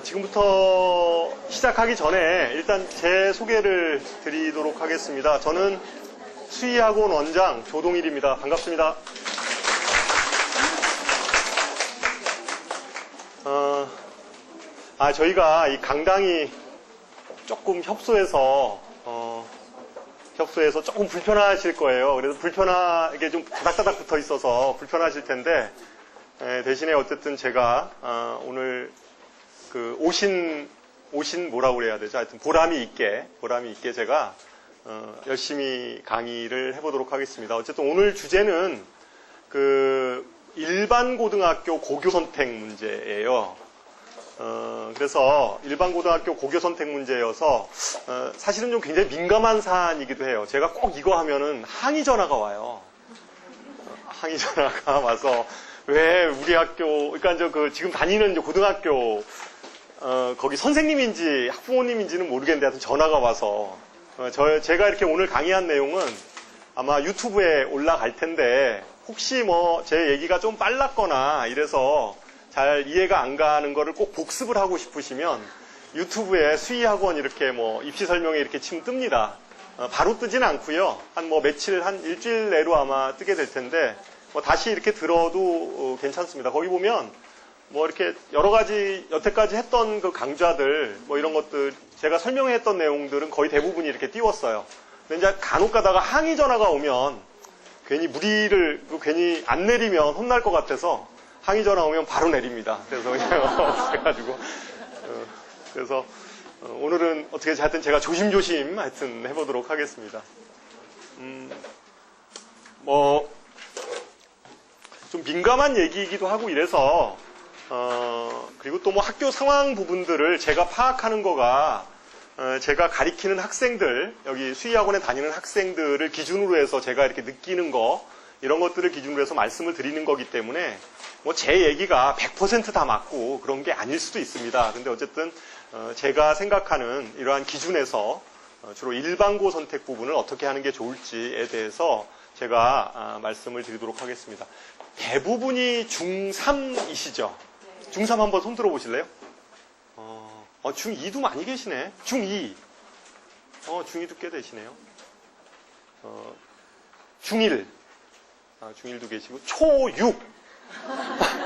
지금부터 시작하기 전에 일단 제 소개를 드리도록 하겠습니다. 저는 수의학원 원장 조동일입니다. 반갑습니다. 저희가 이 강당이 조금 협소해서 조금 불편하실 거예요. 그래서 이게 좀 다닥다닥 붙어 있어서 불편하실 텐데, 대신에 어쨌든 제가 오늘 그 오신 뭐라고 그래야 되죠? 하여튼 보람이 있게 제가 열심히 강의를 해보도록 하겠습니다. 어쨌든 오늘 주제는 그 일반 고등학교 고교 선택 문제예요. 그래서 일반 고등학교 고교 선택 문제여서 사실은 좀 굉장히 민감한 사안이기도 해요. 제가 꼭 이거 하면은 항의 전화가 와요. 항의 전화가 와서 왜 우리 학교, 그러니까 지금 다니는 고등학교 거기 선생님인지 학부모님인지는 모르겠는데 하여튼 전화가 와서 제가 이렇게 오늘 강의한 내용은 아마 유튜브에 올라갈 텐데 혹시 뭐 제 얘기가 좀 빨랐거나 이래서 잘 이해가 안 가는 거를 꼭 복습을 하고 싶으시면 유튜브에 수의학원 이렇게 뭐 입시 설명에 이렇게 치면 뜹니다. 바로 뜨지는 않고요. 한 일주일 내로 아마 뜨게 될 텐데 뭐 다시 이렇게 들어도 괜찮습니다. 거기 보면 뭐 이렇게 여러 가지 여태까지 했던 그 강좌들 뭐 이런 것들 제가 설명했던 내용들은 거의 대부분이 이렇게 띄웠어요. 근데 이제 간혹 가다가 항의 전화가 오면 괜히 괜히 안 내리면 혼날 것 같아서 항의 전화 오면 바로 내립니다. 그래서 그래서 오늘은 어떻게 하여튼 제가 조심조심 하여튼 해보도록 하겠습니다. 좀 민감한 얘기이기도 하고 이래서 그리고 또 뭐 학교 상황 부분들을 제가 파악하는 거가 제가 가리키는 학생들, 여기 수의학원에 다니는 학생들을 기준으로 해서 제가 이렇게 느끼는 거 이런 것들을 기준으로 해서 말씀을 드리는 거기 때문에 뭐 제 얘기가 100% 다 맞고 그런 게 아닐 수도 있습니다. 근데 어쨌든 제가 생각하는 이러한 기준에서 주로 일반고 선택 부분을 어떻게 하는 게 좋을지에 대해서 제가 말씀을 드리도록 하겠습니다. 대부분이 중3이시죠? 중3 한번 손 들어 보실래요? 중2도 많이 계시네. 중2. 중2도 꽤 되시네요. 중1. 중1도 계시고, 초6.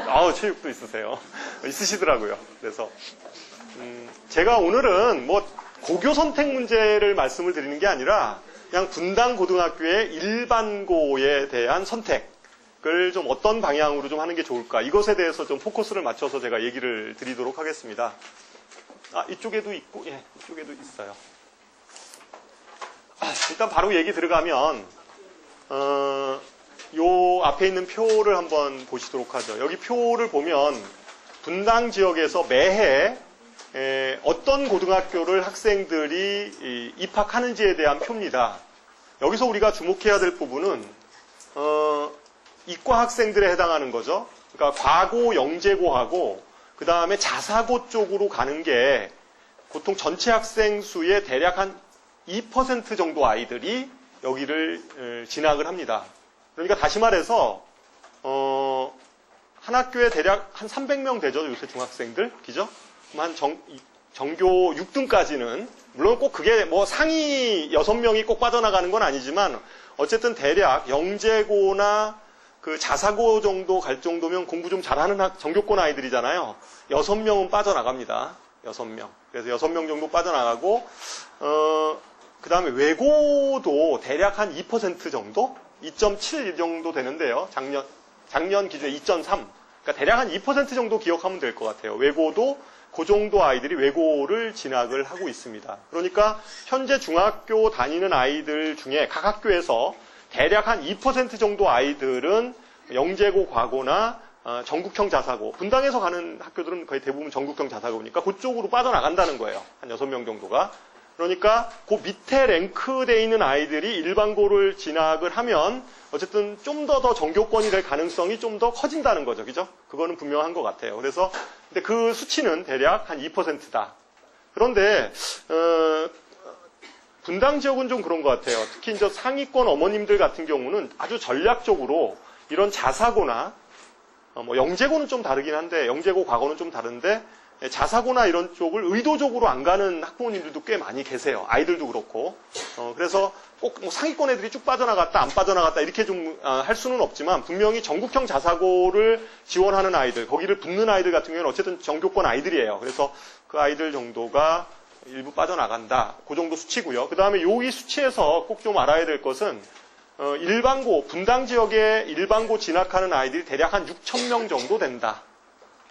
초6도 있으세요. 있으시더라고요. 그래서, 제가 오늘은 뭐, 고교 선택 문제를 말씀을 드리는 게 아니라, 그냥 분당 고등학교의 일반고에 대한 선택을 좀 어떤 방향으로 좀 하는 게 좋을까. 이것에 대해서 좀 포커스를 맞춰서 제가 얘기를 드리도록 하겠습니다. 이쪽에도 있고, 예, 이쪽에도 있어요. 일단 바로 얘기 들어가면, 요 앞에 있는 표를 한번 보시도록 하죠. 여기 표를 보면 분당 지역에서 매해 어떤 고등학교를 학생들이 입학하는지에 대한 표입니다. 여기서 우리가 주목해야 될 부분은 이과 학생들에 해당하는 거죠. 그러니까 과고, 영재고하고 그 다음에 자사고 쪽으로 가는 게 보통 전체 학생 수의 대략 한 2% 정도 아이들이 여기를 진학을 합니다. 그러니까 다시 말해서 한 학교에 대략 한 300명 되죠. 요새 중학생들. 그죠? 그럼 한 전교 6등까지는 물론 꼭 그게 뭐 상위 6명이 꼭 빠져나가는 건 아니지만 어쨌든 대략 영재고나 그 자사고 정도 갈 정도면 공부 좀 잘하는 전교권 아이들이잖아요. 6명은 빠져나갑니다. 6명. 그래서 6명 정도 빠져나가고 그 다음에 외고도 대략 한 2% 정도? 2.7 정도 되는데요. 작년 기준에 2.3. 그러니까 대략 한 2% 정도 기억하면 될 것 같아요. 외고도 그 정도 아이들이 외고를 진학을 하고 있습니다. 그러니까 현재 중학교 다니는 아이들 중에 각 학교에서 대략 한 2% 정도 아이들은 영재고 과고나 전국형 자사고, 분당에서 가는 학교들은 거의 대부분 전국형 자사고니까 그쪽으로 빠져나간다는 거예요. 한 6명 정도가. 그러니까 그 밑에 랭크되어 있는 아이들이 일반고를 진학을 하면 어쨌든 좀 더 전교권이 될 가능성이 좀 더 커진다는 거죠. 그죠? 그거는 분명한 것 같아요. 그래서 근데 그 수치는 대략 한 2%다. 그런데 분당 지역은 좀 그런 것 같아요. 특히 이제 상위권 어머님들 같은 경우는 아주 전략적으로 이런 자사고나 뭐 영재고는 좀 다르긴 한데 영재고 과고는 좀 다른데 자사고나 이런 쪽을 의도적으로 안 가는 학부모님들도 꽤 많이 계세요. 아이들도 그렇고. 그래서 꼭 뭐 상위권 애들이 쭉 빠져나갔다, 안 빠져나갔다 이렇게 좀 할 수는 없지만 분명히 전국형 자사고를 지원하는 아이들, 거기를 붙는 아이들 같은 경우는 어쨌든 전교권 아이들이에요. 그래서 그 아이들 정도가 일부 빠져나간다. 그 정도 수치고요. 그 다음에 여기 수치에서 꼭 좀 알아야 될 것은 일반고, 분당 지역에 일반고 진학하는 아이들이 대략 한 6,000명 정도 된다.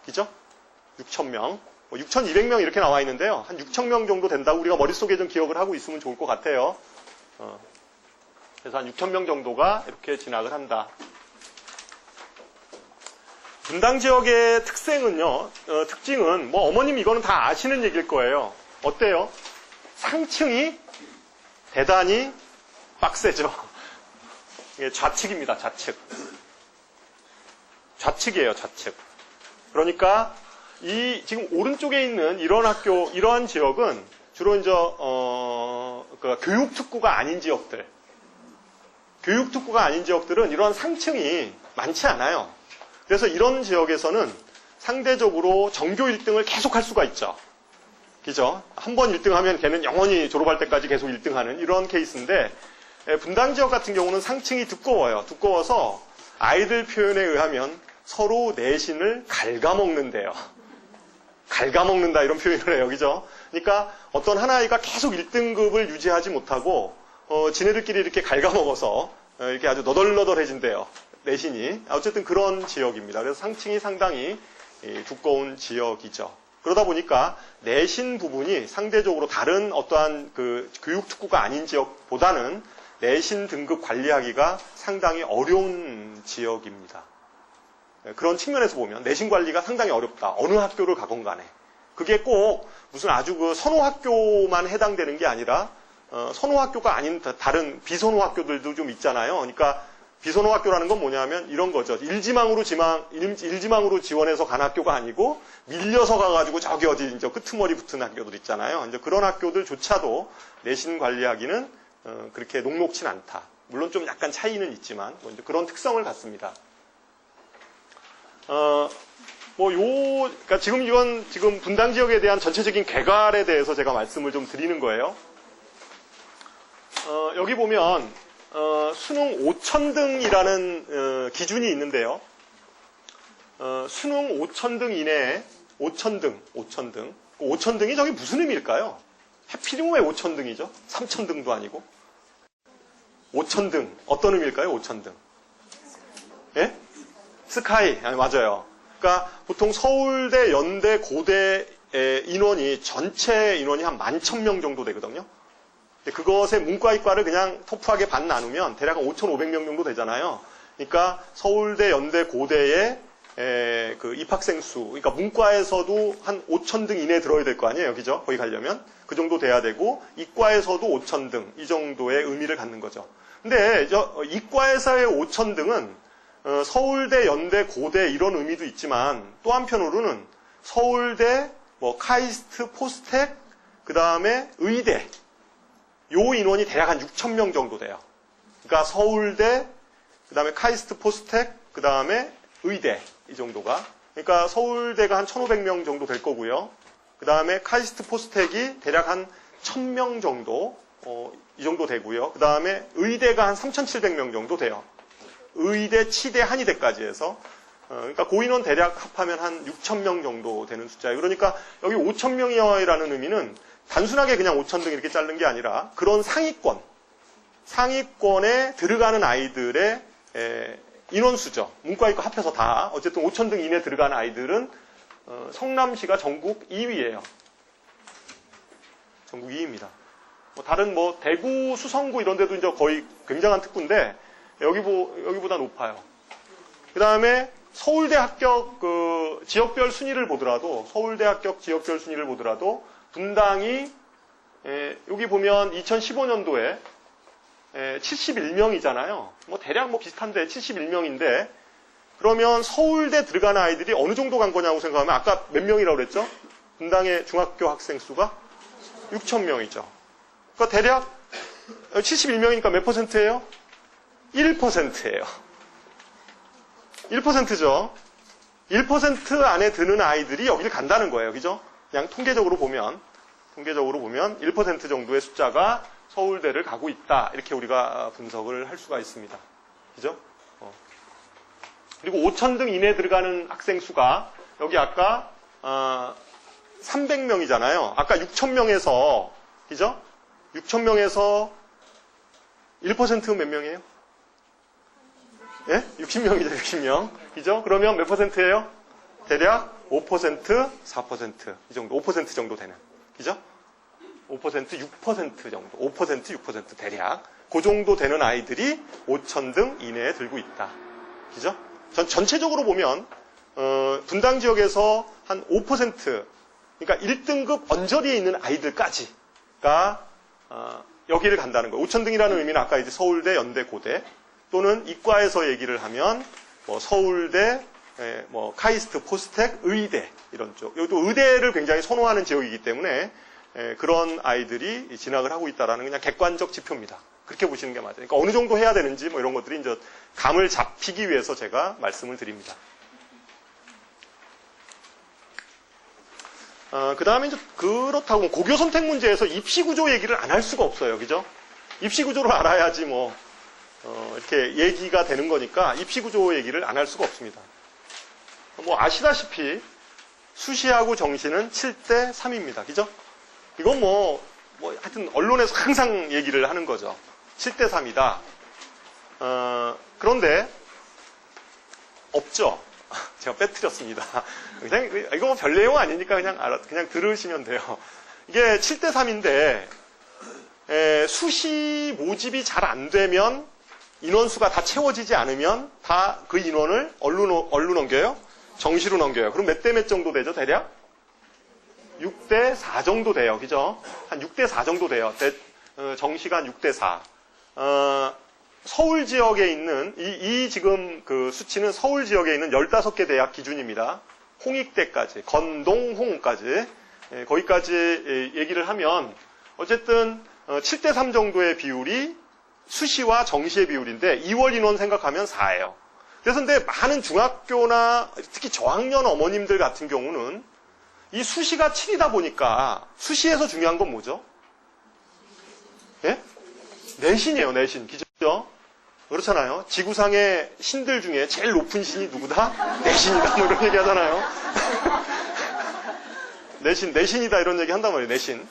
그죠? 6,000명. 6,200명 이렇게 나와 있는데요. 한 6,000명 정도 된다고 우리가 머릿속에 좀 기억을 하고 있으면 좋을 것 같아요. 그래서 한 6,000명 정도가 이렇게 진학을 한다. 분당 지역의 특징은 뭐 어머님 이거는 다 아시는 얘기일 거예요. 어때요? 상층이 대단히 빡세죠. 이게 좌측입니다, 좌측. 좌측이에요, 좌측. 그러니까 이 지금 오른쪽에 있는 이런 학교, 이러한 지역은 주로 이제 그 교육 특구가 아닌 지역들, 교육 특구가 아닌 지역들은 이러한 상층이 많지 않아요. 그래서 이런 지역에서는 상대적으로 전교 1등을 계속 할 수가 있죠. 그죠? 한 번 1등하면 걔는 영원히 졸업할 때까지 계속 1등하는 이런 케이스인데 분당 지역 같은 경우는 상층이 두꺼워요. 두꺼워서 아이들 표현에 의하면 서로 내신을 갉아먹는데요. 갉아먹는다 이런 표현을 해요. 그죠? 그러니까 어떤 한 아이가 계속 1등급을 유지하지 못하고 지네들끼리 이렇게 갉아먹어서 이렇게 아주 너덜너덜해진대요. 내신이. 어쨌든 그런 지역입니다. 그래서 상층이 상당히 두꺼운 지역이죠. 그러다 보니까 내신 부분이 상대적으로 다른 어떠한 그 교육 특구가 아닌 지역보다는 내신 등급 관리하기가 상당히 어려운 지역입니다. 그런 측면에서 보면 내신 관리가 상당히 어렵다. 어느 학교를 가건 간에. 그게 꼭 무슨 아주 그 선호학교만 해당되는 게 아니라 선호학교가 아닌 다른 비선호학교들도 좀 있잖아요. 그러니까 비선호학교라는 건 뭐냐면 이런 거죠. 일지망으로 지원해서 간 학교가 아니고 밀려서 가가지고 저기 어디 이제 끄트머리 붙은 학교들 있잖아요. 이제 그런 학교들조차도 내신 관리하기는 그렇게 녹록진 않다. 물론 좀 약간 차이는 있지만 뭐 이제 그런 특성을 갖습니다. 그러니까 지금 분당 지역에 대한 전체적인 개괄에 대해서 제가 말씀을 좀 드리는 거예요. 여기 보면 수능 5,000등이라는 기준이 있는데요. 수능 5,000등 이내에 5,000등. 5,000등이 저게 무슨 의미일까요? 해피링 왜 5,000등이죠? 3,000등도 아니고. 5,000등. 어떤 의미일까요? 5,000등. 예? 스카이. 아니, 맞아요. 그러니까 보통 서울대, 연대, 고대 인원이 전체 인원이 한 11,000명 정도 되거든요. 그것의 문과, 이과를 그냥 터프하게 반 나누면 대략 한 5,500명 정도 되잖아요. 그러니까 서울대, 연대, 고대의 그 입학생 수, 그러니까 문과에서도 한 5,000등 이내에 들어야 될 거 아니에요, 그죠? 거기 가려면 그 정도 돼야 되고 이과에서도 5,000등 이 정도의 의미를 갖는 거죠. 근데 이과에서의 5,000등은 서울대, 연대, 고대 이런 의미도 있지만 또 한편으로는 서울대, 뭐 카이스트, 포스텍, 그 다음에 의대 요 인원이 대략 한 6,000명 정도 돼요. 그러니까 서울대, 그 다음에 카이스트, 포스텍, 그 다음에 의대 이 정도가. 그러니까 서울대가 한 1,500명 정도 될 거고요. 그 다음에 카이스트, 포스텍이 대략 한 1,000명 정도 이 정도 되고요. 그 다음에 의대가 한 3,700명 정도 돼요. 의대, 치대, 한의대까지 해서 그러니까 고인원 대략 합하면 한 6,000명 정도 되는 숫자예요. 그러니까 여기 5,000명이라는 의미는 단순하게 그냥 5,000등 이렇게 자른 게 아니라 그런 상위권에 들어가는 아이들의 인원수죠. 문과, 이과 합해서 다 어쨌든 5,000등 이내에 들어가는 아이들은 성남시가 전국 2위예요. 전국 2위입니다. 다른 대구, 수성구 이런 데도 이제 거의 굉장한 특구인데 여기보다 높아요. 그 다음에 서울대 합격 지역별 순위를 보더라도 서울대 합격 지역별 순위를 보더라도 분당이 여기 보면 2015년도에 71명이잖아요. 대략 비슷한데 71명인데 그러면 서울대 들어가는 아이들이 어느 정도 간 거냐고 생각하면 아까 몇 명이라고 그랬죠? 분당의 중학교 학생 수가 6,000명이죠. 그러니까 대략 71명이니까 몇 퍼센트예요? 1%예요. 1%죠. 1% 안에 드는 아이들이 여기를 간다는 거예요. 그죠? 그냥 통계적으로 보면 1% 정도의 숫자가 서울대를 가고 있다. 이렇게 우리가 분석을 할 수가 있습니다. 그죠? 그리고 5,000등 이내에 들어가는 학생 수가 여기 아까 300명이잖아요. 아까 6,000명에서 그죠? 6,000명에서 1%는 몇 명이에요? 예? 60명이죠, 60명. 그죠? 그러면 몇 %예요? 대략 5%, 4%. 이 정도, 5% 정도 되는. 그죠? 5%, 6% 정도. 5%, 6% 대략. 그 정도 되는 아이들이 5,000등 이내에 들고 있다. 그죠? 전체적으로 보면, 분당 지역에서 한 5%, 그러니까 1등급 언저리에 있는 아이들까지가, 여기를 간다는 거예요. 5,000등이라는 의미는 아까 이제 서울대, 연대, 고대, 또는 이과에서 얘기를 하면, 뭐 서울대, 뭐 카이스트, 포스텍, 의대, 이런 쪽. 여기도 의대를 굉장히 선호하는 지역이기 때문에, 그런 아이들이 진학을 하고 있다라는 그냥 객관적 지표입니다. 그렇게 보시는 게 맞아요. 그러니까 어느 정도 해야 되는지 뭐 이런 것들이 이제 감을 잡히기 위해서 제가 말씀을 드립니다. 그 다음에 이제 그렇다고 고교 선택 문제에서 입시 구조 얘기를 안 할 수가 없어요. 그죠? 입시 구조를 알아야지 뭐, 이렇게 얘기가 되는 거니까 입시 구조 얘기를 안 할 수가 없습니다. 뭐 아시다시피 수시하고 정시는 7대 3입니다. 그죠? 이건 뭐 하여튼 언론에서 항상 얘기를 하는 거죠. 7대 3이다. 그런데 없죠. 제가 빼뜨렸습니다. 그냥 이거 뭐 별 내용 아니니까 그냥 들으시면 돼요. 이게 7대 3인데 수시 모집이 잘 안 되면 인원수가 다 채워지지 않으면 다 그 인원을 얼로 넘겨요? 정시로 넘겨요. 그럼 몇 대 몇 정도 되죠? 대략? 6대 4 정도 돼요. 그죠? 한 6대 4 정도 돼요. 정시가 한 6대 4. 서울 지역에 있는, 이 지금 그 수치는 서울 지역에 있는 15개 대학 기준입니다. 홍익대까지, 건동, 홍까지. 거기까지 얘기를 하면, 어쨌든, 7대 3 정도의 비율이 수시와 정시의 비율인데, 2월 인원 생각하면 4예요. 그래서 근데 많은 중학교나 특히 저학년 어머님들 같은 경우는 이 수시가 7이다 보니까 수시에서 중요한 건 뭐죠? 예? 내신이에요, 내신. 그죠? 그렇잖아요. 지구상의 신들 중에 제일 높은 신이 누구다? 내신이다. 뭐 이런 얘기 하잖아요. 내신이다 이런 얘기 한단 말이에요.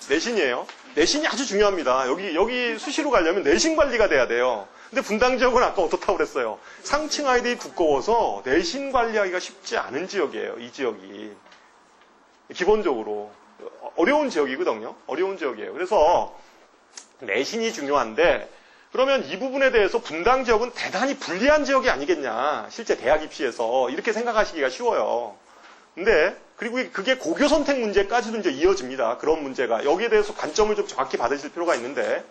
내신이에요. 내신이 아주 중요합니다. 여기 수시로 가려면 내신 관리가 돼야 돼요. 근데 분당 지역은 아까 어떻다고 그랬어요? 상층 아이들이 두꺼워서 내신 관리하기가 쉽지 않은 지역이에요. 이 지역이. 기본적으로. 어려운 지역이거든요. 어려운 지역이에요. 그래서 내신이 중요한데 그러면 이 부분에 대해서 분당 지역은 대단히 불리한 지역이 아니겠냐. 실제 대학 입시에서 이렇게 생각하시기가 쉬워요. 근데 그리고 그게 고교 선택 문제까지도 이제 이어집니다. 그런 문제가. 여기에 대해서 관점을 좀 정확히 받으실 필요가 있는데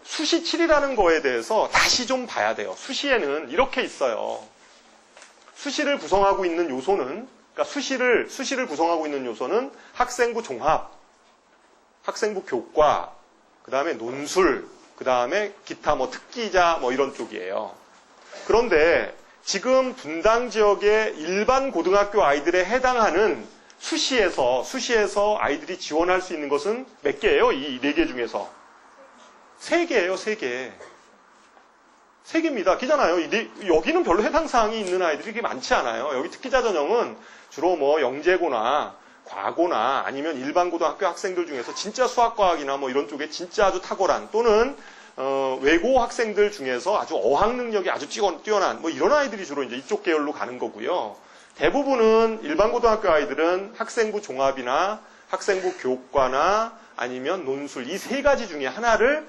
수시 7이라는 거에 대해서 다시 좀 봐야 돼요. 수시에는 이렇게 있어요. 수시를 구성하고 있는 요소는 그러니까 수시를 구성하고 있는 요소는 학생부 종합, 학생부 교과, 그 다음에 논술, 그 다음에 기타 뭐 특기자 뭐 이런 쪽이에요. 그런데 지금 분당 지역의 일반 고등학교 아이들에 해당하는 수시에서 아이들이 지원할 수 있는 것은 몇 개예요? 이 4개 중에서. 3개예요, 3개. 3개입니다. 기잖아요. 여기는 별로 해당 사항이 있는 아이들이 그렇게 많지 않아요. 여기 특기자 전형은 주로 뭐 영재고나 과고나 아니면 일반 고등학교 학생들 중에서 진짜 수학과학이나 뭐 이런 쪽에 진짜 아주 탁월한 또는 외고 학생들 중에서 아주 어학 능력이 아주 뛰어난 뭐 이런 아이들이 주로 이제 이쪽 계열로 가는 거고요. 대부분은 일반 고등학교 아이들은 학생부 종합이나 학생부 교과나 아니면 논술 이 3가지 중에 하나를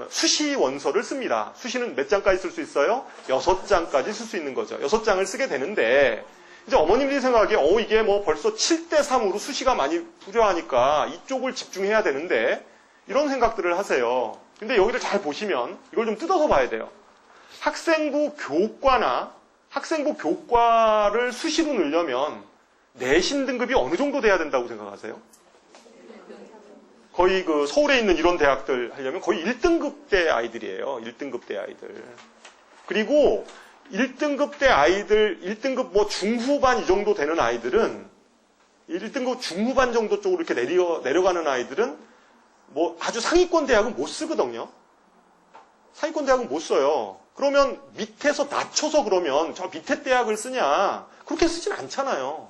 수시 원서를 씁니다. 수시는 몇 장까지 쓸 수 있어요? 6장까지 쓸 수 있는 거죠. 6장을 쓰게 되는데 이제 어머님들이 생각하기에 이게 뭐 벌써 7대 3으로 수시가 많이 필요하니까 이쪽을 집중해야 되는데 이런 생각들을 하세요. 근데 여기를 잘 보시면 이걸 좀 뜯어서 봐야 돼요. 학생부 교과를 수시로 넣으려면 내신 등급이 어느 정도 돼야 된다고 생각하세요? 거의 그 서울에 있는 이런 대학들 하려면 거의 1등급대 아이들이에요. 1등급대 아이들. 그리고 1등급 대 아이들, 1등급 뭐 중후반 이 정도 되는 아이들은 1등급 중후반 정도 쪽으로 이렇게 내려가는 아이들은 뭐 아주 상위권 대학은 못 쓰거든요. 상위권 대학은 못 써요. 그러면 밑에서 낮춰서 그러면 저 밑에 대학을 쓰냐? 그렇게 쓰진 않잖아요.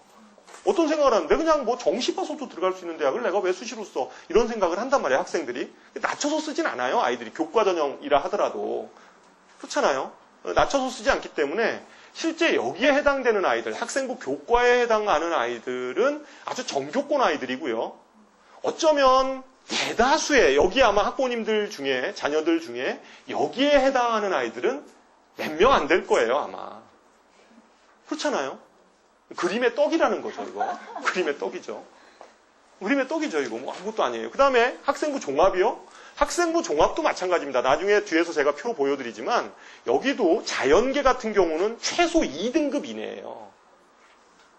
어떤 생각을 하는데 그냥 뭐 정시 봐서도 들어갈 수 있는 대학을 내가 왜 수시로 써? 이런 생각을 한단 말이에요, 학생들이. 낮춰서 쓰진 않아요, 아이들이. 교과 전형이라 하더라도. 그렇잖아요. 낮춰서 쓰지 않기 때문에 실제 여기에 해당되는 아이들, 학생부 교과에 해당하는 아이들은 아주 정교권 아이들이고요. 어쩌면 대다수의 여기 아마 학부모님들 중에 자녀들 중에 여기에 해당하는 아이들은 몇 명 안 될 거예요, 아마. 그렇잖아요. 그림의 떡이라는 거죠, 이거. 그림의 떡이죠. 그림의 떡이죠, 이거. 뭐 아무것도 아니에요. 그 다음에 학생부 종합이요. 학생부 종합도 마찬가지입니다. 나중에 뒤에서 제가 표 보여드리지만 여기도 자연계 같은 경우는 최소 2등급 이내예요.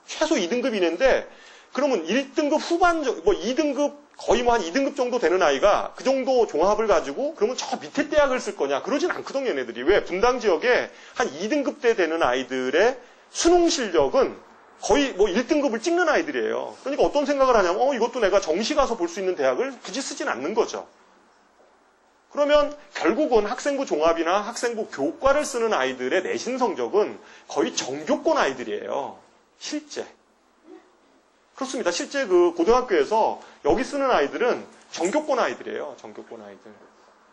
최소 2등급 이내인데 그러면 1등급 후반, 뭐 2등급 거의 뭐 한 2등급 정도 되는 아이가 그 정도 종합을 가지고 그러면 저 밑에 대학을 쓸 거냐? 그러진 않거든요, 얘네들이. 왜? 분당 지역에 한 2등급 대 되는 아이들의 수능 실력은 거의 뭐 1등급을 찍는 아이들이에요. 그러니까 어떤 생각을 하냐면 이것도 내가 정시 가서 볼 수 있는 대학을 굳이 쓰진 않는 거죠. 그러면 결국은 학생부 종합이나 학생부 교과를 쓰는 아이들의 내신 성적은 거의 정교권 아이들이에요. 실제. 그렇습니다. 실제 그 고등학교에서 여기 쓰는 아이들은 정교권 아이들이에요. 정교권 아이들.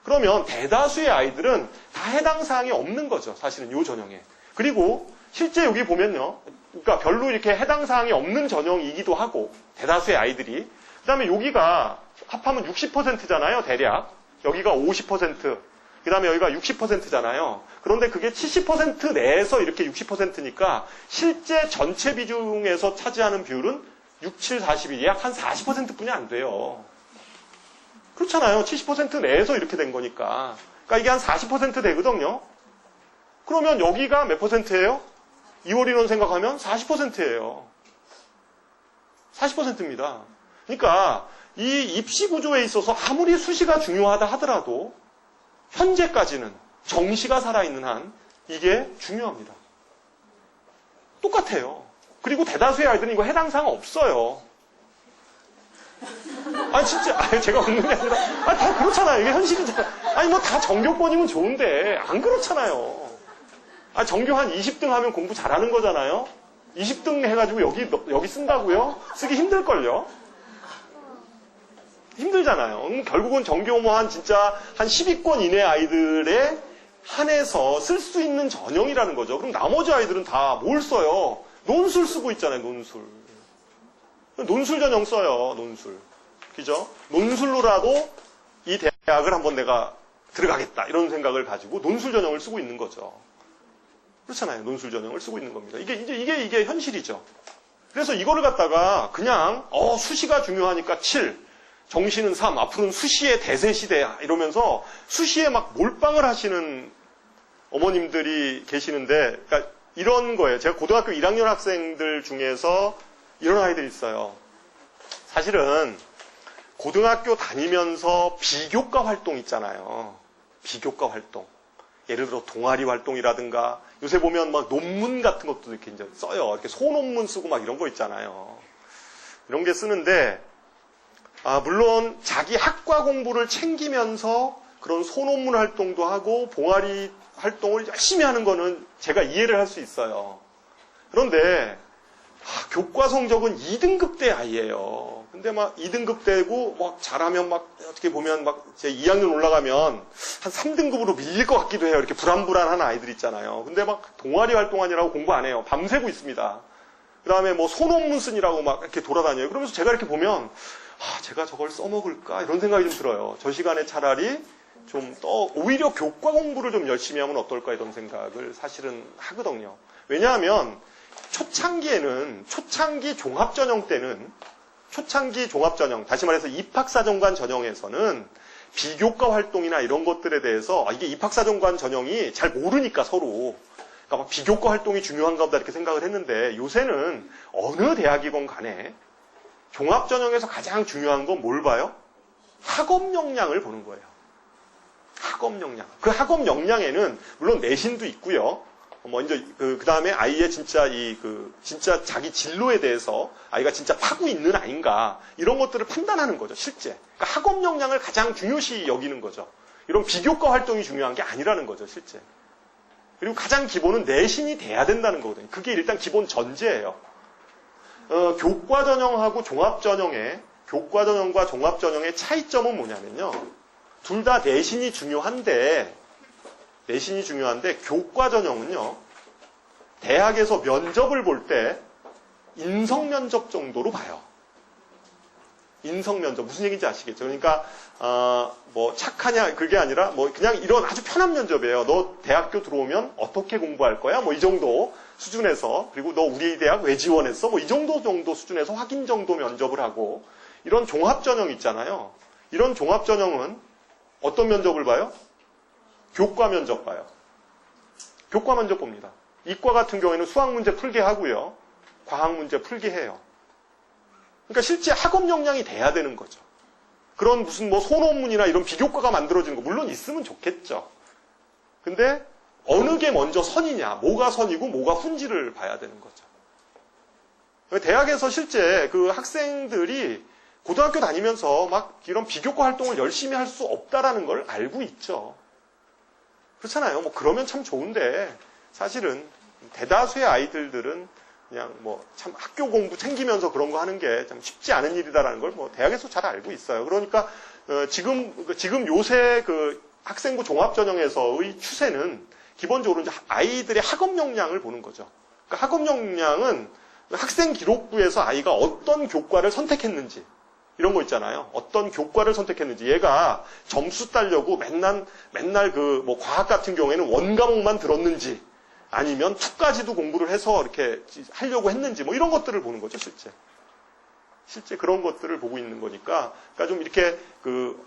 그러면 대다수의 아이들은 다 해당 사항이 없는 거죠. 사실은 요 전형에. 그리고 실제 여기 보면요. 그러니까 별로 이렇게 해당 사항이 없는 전형이기도 하고 대다수의 아이들이. 그다음에 여기가 합하면 60%잖아요. 대략. 여기가 50%, 그 다음에 여기가 60%잖아요. 그런데 그게 70% 내에서 이렇게 60%니까 실제 전체 비중에서 차지하는 비율은 6, 7, 42, 약 한 40%뿐이 안 돼요. 그렇잖아요. 70% 내에서 이렇게 된 거니까. 그러니까 이게 한 40% 되거든요. 그러면 여기가 몇 %예요? 2월 인원 생각하면 40%예요. 40%입니다. 그러니까 이 입시 구조에 있어서 아무리 수시가 중요하다 하더라도 현재까지는 정시가 살아있는 한 이게 중요합니다. 똑같아요. 그리고 대다수의 아이들은 이거 해당 사항 없어요. 아니 진짜 제가 웃는 게 아니라 다 그렇잖아요. 이게 현실이잖아요. 아니 뭐 다 정교권이면 좋은데 안 그렇잖아요. 정교 한 20등 하면 공부 잘하는 거잖아요. 20등 해가지고 여기 쓴다고요? 쓰기 힘들걸요. 힘들잖아요. 결국은 정교 뭐 진짜 한 10위권 이내 아이들에 한해서 쓸 수 있는 전형이라는 거죠. 그럼 나머지 아이들은 다 뭘 써요? 논술 쓰고 있잖아요, 논술. 논술 전형 써요, 논술. 그죠? 논술로라도 이 대학을 한번 내가 들어가겠다, 이런 생각을 가지고 논술 전형을 쓰고 있는 거죠. 그렇잖아요. 논술 전형을 쓰고 있는 겁니다. 이게 현실이죠. 그래서 이거를 갖다가 그냥, 수시가 중요하니까 7, 정시는 3, 앞으로는 수시의 대세 시대야 이러면서 수시에 막 몰빵을 하시는 어머님들이 계시는데, 그러니까 이런 거예요. 제가 고등학교 1학년 학생들 중에서 이런 아이들이 있어요. 사실은 고등학교 다니면서 비교과 활동 있잖아요. 비교과 활동. 예를 들어 동아리 활동이라든가 요새 보면 막 논문 같은 것도 이렇게 이제 써요. 이렇게 소논문 쓰고 막 이런 거 있잖아요. 이런 게 쓰는데 물론 자기 학과 공부를 챙기면서 그런 소논문 활동도 하고 동아리 활동을 열심히 하는 거는 제가 이해를 할 수 있어요. 그런데 교과 성적은 2등급대 아이예요. 근데 막 2등급대고 막 잘하면 막 어떻게 보면 막 제 2학년 올라가면 한 3등급으로 밀릴 것 같기도 해요. 이렇게 불안불안한 아이들 있잖아요. 근데 막 동아리 활동하느라고 공부 안 해요. 밤새고 있습니다. 그 다음에 뭐 소논문 쓰느라고 막 이렇게 돌아다녀요. 그러면서 제가 이렇게 보면 제가 저걸 써먹을까? 이런 생각이 좀 들어요. 저 시간에 차라리 좀 오히려 교과 공부를 좀 열심히 하면 어떨까? 이런 생각을 사실은 하거든요. 왜냐하면 초창기에는, 초창기 종합전형 때는, 초창기 종합전형, 다시 말해서 입학사정관 전형에서는 비교과 활동이나 이런 것들에 대해서 이게 입학사정관 전형이 잘 모르니까 서로. 그러니까 막 비교과 활동이 중요한가 보다 이렇게 생각을 했는데 요새는 어느 대학이건 간에 종합전형에서 가장 중요한 건 뭘 봐요? 학업 역량을 보는 거예요. 학업 역량. 그 학업 역량에는 물론 내신도 있고요. 먼저 그 다음에 아이의 진짜 진짜 자기 진로에 대해서 아이가 진짜 파고 있는 아이인가 이런 것들을 판단하는 거죠, 실제. 그러니까 학업 역량을 가장 중요시 여기는 거죠. 이런 비교과 활동이 중요한 게 아니라는 거죠, 실제. 그리고 가장 기본은 내신이 돼야 된다는 거거든요. 그게 일단 기본 전제예요. 교과 전형하고 종합 전형의 교과 전형과 종합 전형의 차이점은 뭐냐면요. 둘 다 내신이 중요한데 교과 전형은요. 대학에서 면접을 볼 때 인성 면접 정도로 봐요. 인성 면접 무슨 얘기인지 아시겠죠? 그러니까 뭐 착하냐 그게 아니라 뭐 그냥 이런 아주 편한 면접이에요. 너 대학교 들어오면 어떻게 공부할 거야? 뭐 이 정도 수준에서 그리고 너 우리 대학 왜 지원했어? 뭐 이 정도 수준에서 확인 정도 면접을 하고 이런 종합 전형 있잖아요. 이런 종합 전형은 어떤 면접을 봐요? 교과 면접 봐요. 교과 면접 봅니다. 이과 같은 경우에는 수학 문제 풀게 하고요. 과학 문제 풀게 해요. 그러니까 실제 학업 역량이 돼야 되는 거죠. 그런 무슨 뭐 소논문이나 이런 비교과가 만들어지는 거 물론 있으면 좋겠죠. 근데 어느 게 먼저 선이냐, 뭐가 선이고 뭐가 훈지를 봐야 되는 거죠. 대학에서 실제 그 학생들이 고등학교 다니면서 막 이런 비교과 활동을 열심히 할 수 없다라는 걸 알고 있죠. 그렇잖아요. 뭐 그러면 참 좋은데 사실은 대다수의 아이들은 그냥 뭐 참 학교 공부 챙기면서 그런 거 하는 게 참 쉽지 않은 일이다라는 걸 뭐 대학에서 잘 알고 있어요. 그러니까 지금 요새 그 학생부 종합전형에서의 추세는 기본적으로 이제 아이들의 학업 역량을 보는 거죠. 그러니까 학업 역량은 학생 기록부에서 아이가 어떤 교과를 선택했는지 이런 거 있잖아요. 어떤 교과를 선택했는지 얘가 점수 따려고 맨날 그 뭐 과학 같은 경우에는 원과목만 들었는지 아니면 투까지도 공부를 해서 이렇게 하려고 했는지 뭐 이런 것들을 보는 거죠, 실제 그런 것들을 보고 있는 거니까 그러니까 좀 이렇게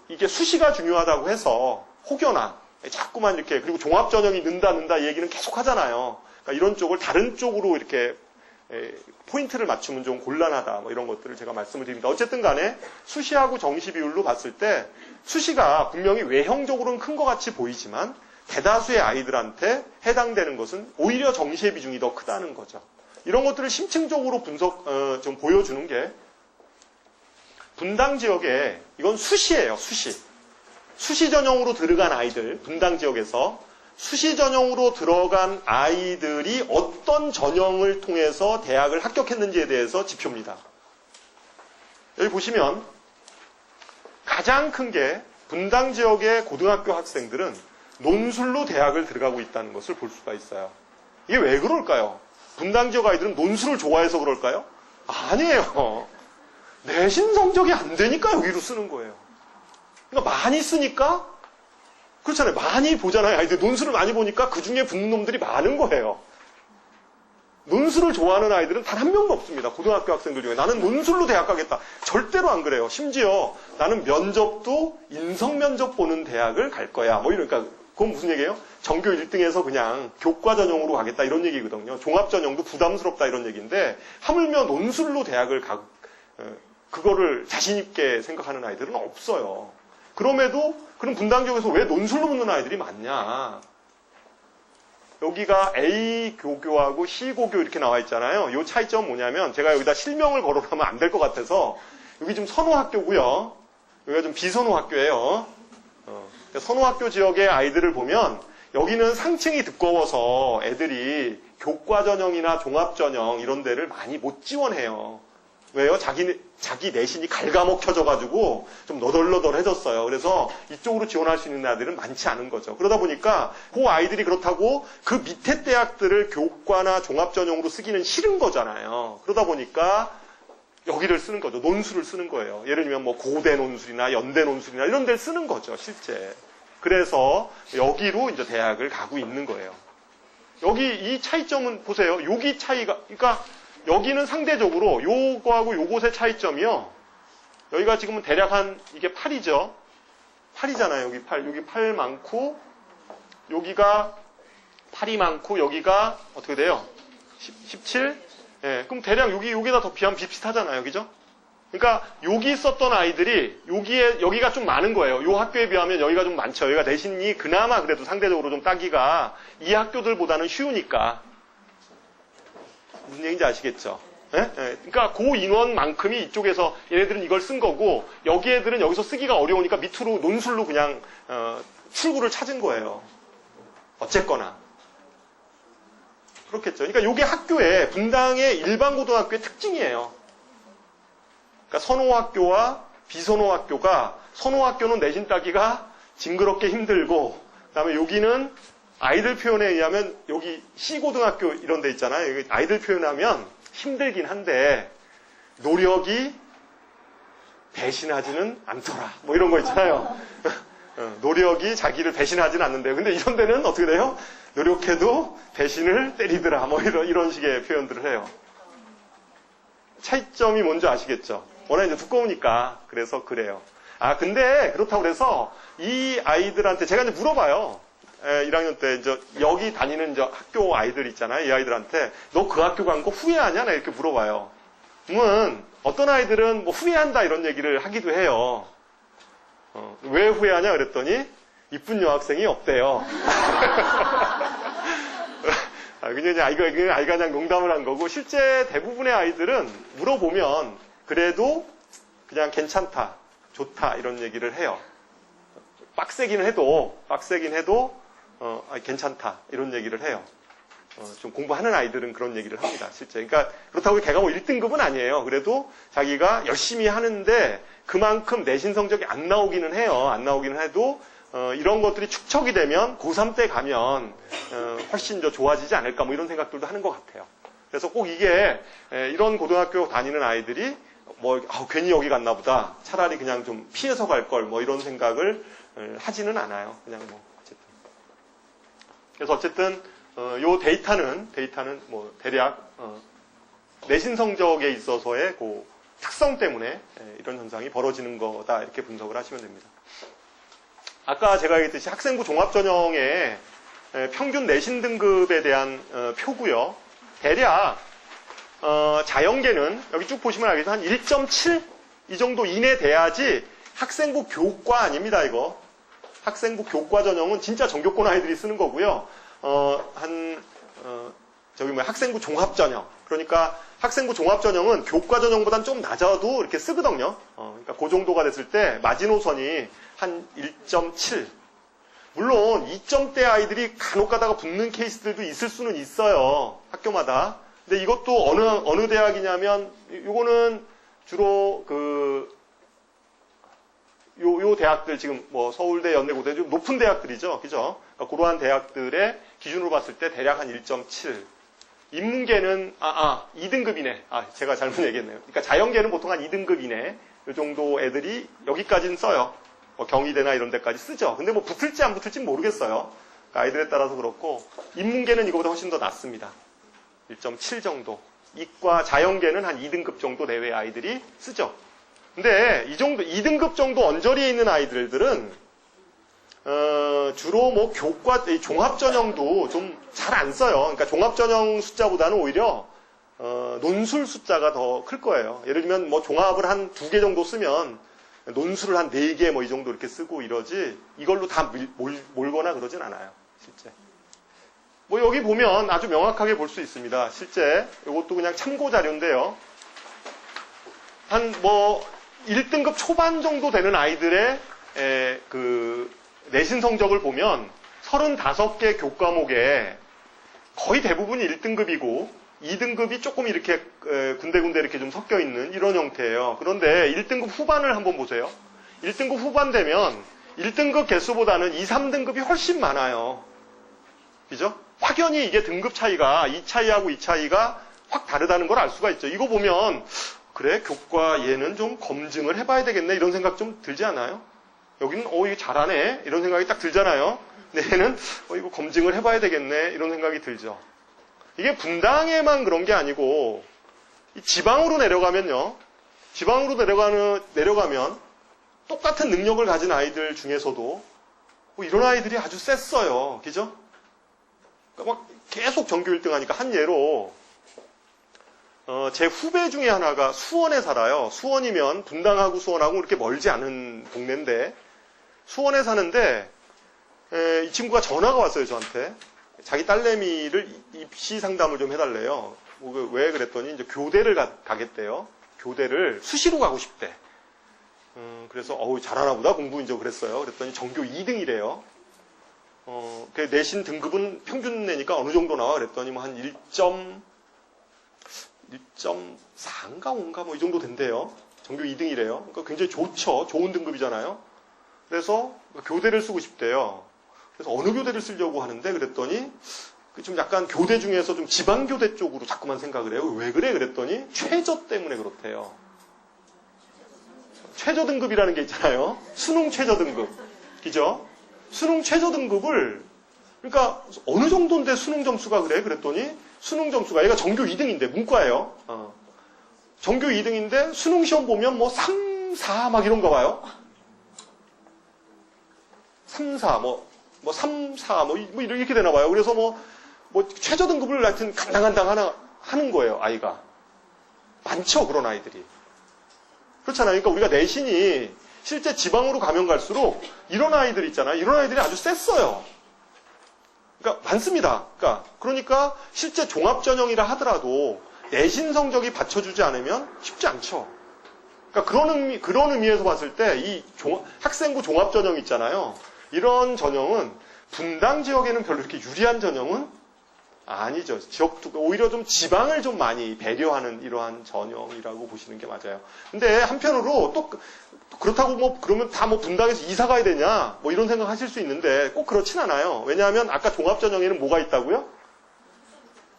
이게 수시가 중요하다고 해서 혹여나 자꾸만 이렇게 그리고 종합 전형이 는다 이 얘기는 계속 하잖아요. 그러니까 이런 쪽을 다른 쪽으로 이렇게 포인트를 맞추면 좀 곤란하다 뭐 이런 것들을 제가 말씀을 드립니다. 어쨌든 간에 수시하고 정시 비율로 봤을 때 수시가 분명히 외형적으로는 큰 것 같이 보이지만 대다수의 아이들한테 해당되는 것은 오히려 정시의 비중이 더 크다는 거죠. 이런 것들을 심층적으로 좀 보여주는 게 분당 지역에 이건 수시예요. 수시 전형으로 들어간 아이들 분당 지역에서 수시 전형으로 들어간 아이들이 어떤 전형을 통해서 대학을 합격했는지에 대해서 지표입니다. 여기 보시면 가장 큰 게 분당 지역의 고등학교 학생들은 논술로 대학을 들어가고 있다는 것을 볼 수가 있어요. 이게 왜 그럴까요? 분당 지역 아이들은 논술을 좋아해서 그럴까요? 아니에요. 내신 성적이 안 되니까 여기로 쓰는 거예요. 그러니까 많이 쓰니까 그렇잖아요. 많이 보잖아요. 아이들 논술을 많이 보니까 그 중에 붙는 놈들이 많은 거예요. 논술을 좋아하는 아이들은 단 한 명도 없습니다. 고등학교 학생들 중에. 나는 논술로 대학 가겠다. 절대로 안 그래요. 심지어 나는 면접도 인성 면접 보는 대학을 갈 거야. 뭐 이러니까 그건 무슨 얘기예요? 전교 1등에서 그냥 교과 전형으로 가겠다 이런 얘기거든요. 종합 전형도 부담스럽다 이런 얘기인데 하물며 논술로 대학을 그거를 자신 있게 생각하는 아이들은 없어요. 그럼에도 그럼 분당 지역에서 왜 논술로 붙는 아이들이 많냐? 여기가 A 고교하고 C 고교 이렇게 나와 있잖아요. 이 차이점은 뭐냐면 제가 여기다 실명을 걸어가면 안 될 것 같아서 여기 좀 선호학교고요. 여기가 좀 비선호학교예요. 선호학교 지역의 아이들을 보면 여기는 상층이 두꺼워서 애들이 교과 전형이나 종합 전형 이런 데를 많이 못 지원해요. 왜요? 자기 내신이 갉아먹혀져가지고 좀 너덜너덜해졌어요. 그래서 이쪽으로 지원할 수 있는 아이들은 많지 않은 거죠. 그러다 보니까 그 아이들이 그렇다고 그 밑에 대학들을 교과나 종합 전형으로 쓰기는 싫은 거잖아요. 그러다 보니까 여기를 쓰는 거죠. 논술을 쓰는 거예요. 예를 들면 뭐 고대 논술이나 연대 논술이나 이런 데를 쓰는 거죠, 실제. 그래서 여기로 이제 대학을 가고 있는 거예요. 여기 이 차이점은 보세요. 여기 차이가, 그러니까 여기는 상대적으로 요거하고 요것의 차이점이요. 여기가 지금은 대략 이게 8이죠. 8이잖아요. 여기 8. 여기 8 많고, 여기가 8이 많고, 여기가 어떻게 돼요? 17? 예, 그럼 대략 여기다 더 비하면 비슷하잖아요. 그죠? 그러니까 여기 있었던 아이들이 여기가 좀 많은 거예요. 이 학교에 비하면 여기가 좀 많죠. 여기가 내신이 그나마 그래도 상대적으로 좀 따기가 이 학교들보다는 쉬우니까. 무슨 얘기인지 아시겠죠? 예? 예. 그러니까 그 인원만큼이 이쪽에서 얘네들은 이걸 쓴 거고 여기 애들은 여기서 쓰기가 어려우니까 밑으로 논술로 그냥 출구를 찾은 거예요. 어쨌거나. 그렇겠죠. 그러니까 이게 학교의 분당의 일반 고등학교의 특징이에요. 그러니까 선호학교와 비선호학교가 선호학교는 내신 따기가 징그럽게 힘들고 그다음에 여기는 아이들 표현에 의하면 여기 C고등학교 이런 데 있잖아요. 여기 아이들 표현하면 힘들긴 한데 노력이 배신하지는 않더라. 뭐 이런 거 있잖아요. 노력이 자기를 배신하지는 않는데 근데 이런 데는 어떻게 돼요? 노력해도 배신을 때리더라. 뭐 이런 식의 표현들을 해요. 차이점이 뭔지 아시겠죠? 워낙 이제 두꺼우니까 그래서 그래요. 아 근데 그렇다고 그래서 이 아이들한테 제가 이제 물어봐요. 1학년 때 이제 여기 다니는 이제 학교 아이들 있잖아요. 이 아이들한테 너 그 학교 간 거 후회하냐? 나 이렇게 물어봐요. 그러면 어떤 아이들은 뭐 후회한다 이런 얘기를 하기도 해요. 왜 후회하냐 그랬더니 이쁜 여학생이 없대요. 그냥 아이가 그냥 농담을 한 거고 실제 대부분의 아이들은 물어보면 그래도 그냥 괜찮다, 좋다 이런 얘기를 해요. 빡세긴 해도 괜찮다 이런 얘기를 해요. 좀 공부하는 아이들은 그런 얘기를 합니다. 실제. 그러니까 그렇다고 걔가 뭐 1등급은 아니에요. 그래도 자기가 열심히 하는데 그만큼 내신 성적이 안 나오기는 해요. 안 나오기는 해도 이런 것들이 축적이 되면 고3 때 가면 훨씬 더 좋아지지 않을까 뭐 이런 생각들도 하는 것 같아요. 그래서 꼭 이게 이런 고등학교 다니는 아이들이 뭐 괜히 여기 갔나 보다. 차라리 그냥 좀 피해서 갈 걸 뭐 이런 생각을 하지는 않아요. 그냥 뭐 어쨌든. 그래서 어쨌든 요 데이터는 뭐 대략 내신 성적에 있어서의 그 특성 때문에 이런 현상이 벌어지는 거다 이렇게 분석을 하시면 됩니다. 아까 제가 얘기했듯이 학생부 종합전형의 평균 내신 등급에 대한 표고요. 대략 자연계는 여기 쭉 보시면 알겠지만 한 1.7 이 정도 이내 돼야지 학생부 교과 아닙니다. 이거 학생부 교과 전형은 진짜 전교권 아이들이 쓰는 거고요. 학생부 종합전형. 그러니까 학생부 종합전형은 교과 전형보다는 좀 낮아도 이렇게 쓰거든요. 그러니까 그 정도가 됐을 때 마지노선이 한 1.7. 물론 2점대 아이들이 간혹 가다가 붙는 케이스들도 있을 수는 있어요. 학교마다. 근데 이것도 어느 대학이냐면 요거는 주로 요 대학들 지금 뭐 서울대, 연대고대 좀 높은 대학들이죠. 그죠? 그러니까 그러한 대학들의 기준으로 봤을 때 대략 한 1.7. 인문계는 2등급이네. 제가 잘못 얘기했네요. 그러니까 자연계는 보통 한 2등급 이내 요 정도 애들이 여기까지는 써요. 뭐 경희대나 이런 데까지 쓰죠. 근데 뭐 붙을지 안 붙을지 모르겠어요. 그러니까 아이들에 따라서 그렇고 인문계는 이거보다 훨씬 더 낮습니다. 1.7 정도. 이과 자연계는 한 2등급 정도 내외의 아이들이 쓰죠. 근데 이 정도 2등급 정도 언저리에 있는 아이들은 주로 뭐 교과 종합전형도 좀 잘 안 써요. 그러니까 종합전형 숫자보다는 오히려 논술 숫자가 더 클 거예요. 예를 들면 뭐 종합을 한 2개 정도 쓰면 논술을 한 4개 뭐 이 정도 이렇게 쓰고 이러지 이걸로 다 몰거나 그러진 않아요. 실제. 뭐 여기 보면 아주 명확하게 볼 수 있습니다. 실제 이것도 그냥 참고 자료인데요. 한 뭐 1등급 초반 정도 되는 아이들의 그 내신 성적을 보면 35개 교과목에 거의 대부분이 1등급이고 2등급이 조금 이렇게 군데군데 이렇게 좀 섞여 있는 이런 형태예요. 그런데 1등급 후반을 한번 보세요. 1등급 후반 되면 1등급 개수보다는 2, 3등급이 훨씬 많아요. 그죠? 확연히 이게 등급 차이가 이 차이하고 이 차이가 확 다르다는 걸 알 수가 있죠. 이거 보면 그래 교과 얘는 좀 검증을 해봐야 되겠네 이런 생각 좀 들지 않아요? 여기는 이거 잘하네 이런 생각이 딱 들잖아요. 근데 얘는 이거 검증을 해봐야 되겠네 이런 생각이 들죠. 이게 분당에만 그런 게 아니고 이 지방으로 내려가면요. 지방으로 내려가면 똑같은 능력을 가진 아이들 중에서도 뭐 이런 아이들이 아주 셌어요. 그죠? 그러니까 막 계속 전교 1등 하니까 한 예로 제 후배 중에 하나가 수원에 살아요. 수원이면 분당하고 수원하고 그렇게 멀지 않은 동네인데 수원에 사는데 이 친구가 전화가 왔어요, 저한테. 자기 딸내미를 입시 상담을 좀 해달래요. 왜 그랬더니 이제 교대를 가겠대요. 교대를 수시로 가고 싶대. 그래서 잘하나 보다 공부 이제 그랬어요. 그랬더니 전교 2등이래요. 그 내신 등급은 평균 내니까 어느 정도 나와? 그랬더니 뭐 한 1.4인가 5인가 뭐 이 정도 된대요. 전교 2등이래요. 그러니까 굉장히 좋죠. 좋은 등급이잖아요. 그래서 교대를 쓰고 싶대요. 그래서 어느 교대를 쓰려고 하는데 그랬더니 좀 약간 교대 중에서 좀 지방교대 쪽으로 자꾸만 생각을 해요. 왜 그래? 그랬더니 최저 때문에 그렇대요. 최저 등급이라는 게 있잖아요. 수능 최저 등급. 그죠? 수능 최저 등급을 그러니까 어느 정도인데 수능 점수가 그래? 그랬더니 수능 점수가 얘가 전교 2등인데 문과예요. 전교 2등인데 수능 시험 보면 뭐 3, 4 막 이런가 봐요. 3, 4 뭐 3, 4 뭐 이렇게 되나 봐요. 그래서 뭐 최저 등급을 하여튼 간당간당 하는 거예요, 아이가. 많죠, 그런 아이들이. 그렇잖아요. 그러니까 우리가 내신이 실제 지방으로 가면 갈수록 이런 아이들 있잖아요. 이런 아이들이 아주 셌어요. 그러니까 많습니다. 그러니까 실제 종합전형이라 하더라도 내신 성적이 받쳐주지 않으면 쉽지 않죠. 그러니까 그런 의미에서 봤을 때 이 학생부 종합전형 있잖아요. 이런 전형은 분당 지역에는 별로 이렇게 유리한 전형은 아니죠. 오히려 좀 지방을 좀 많이 배려하는 이러한 전형이라고 보시는 게 맞아요. 근데 한편으로 또 그렇다고 그러면 다 분당에서 이사 가야 되냐? 이런 생각 하실 수 있는데 꼭 그렇진 않아요. 왜냐하면 아까 종합전형에는 뭐가 있다고요?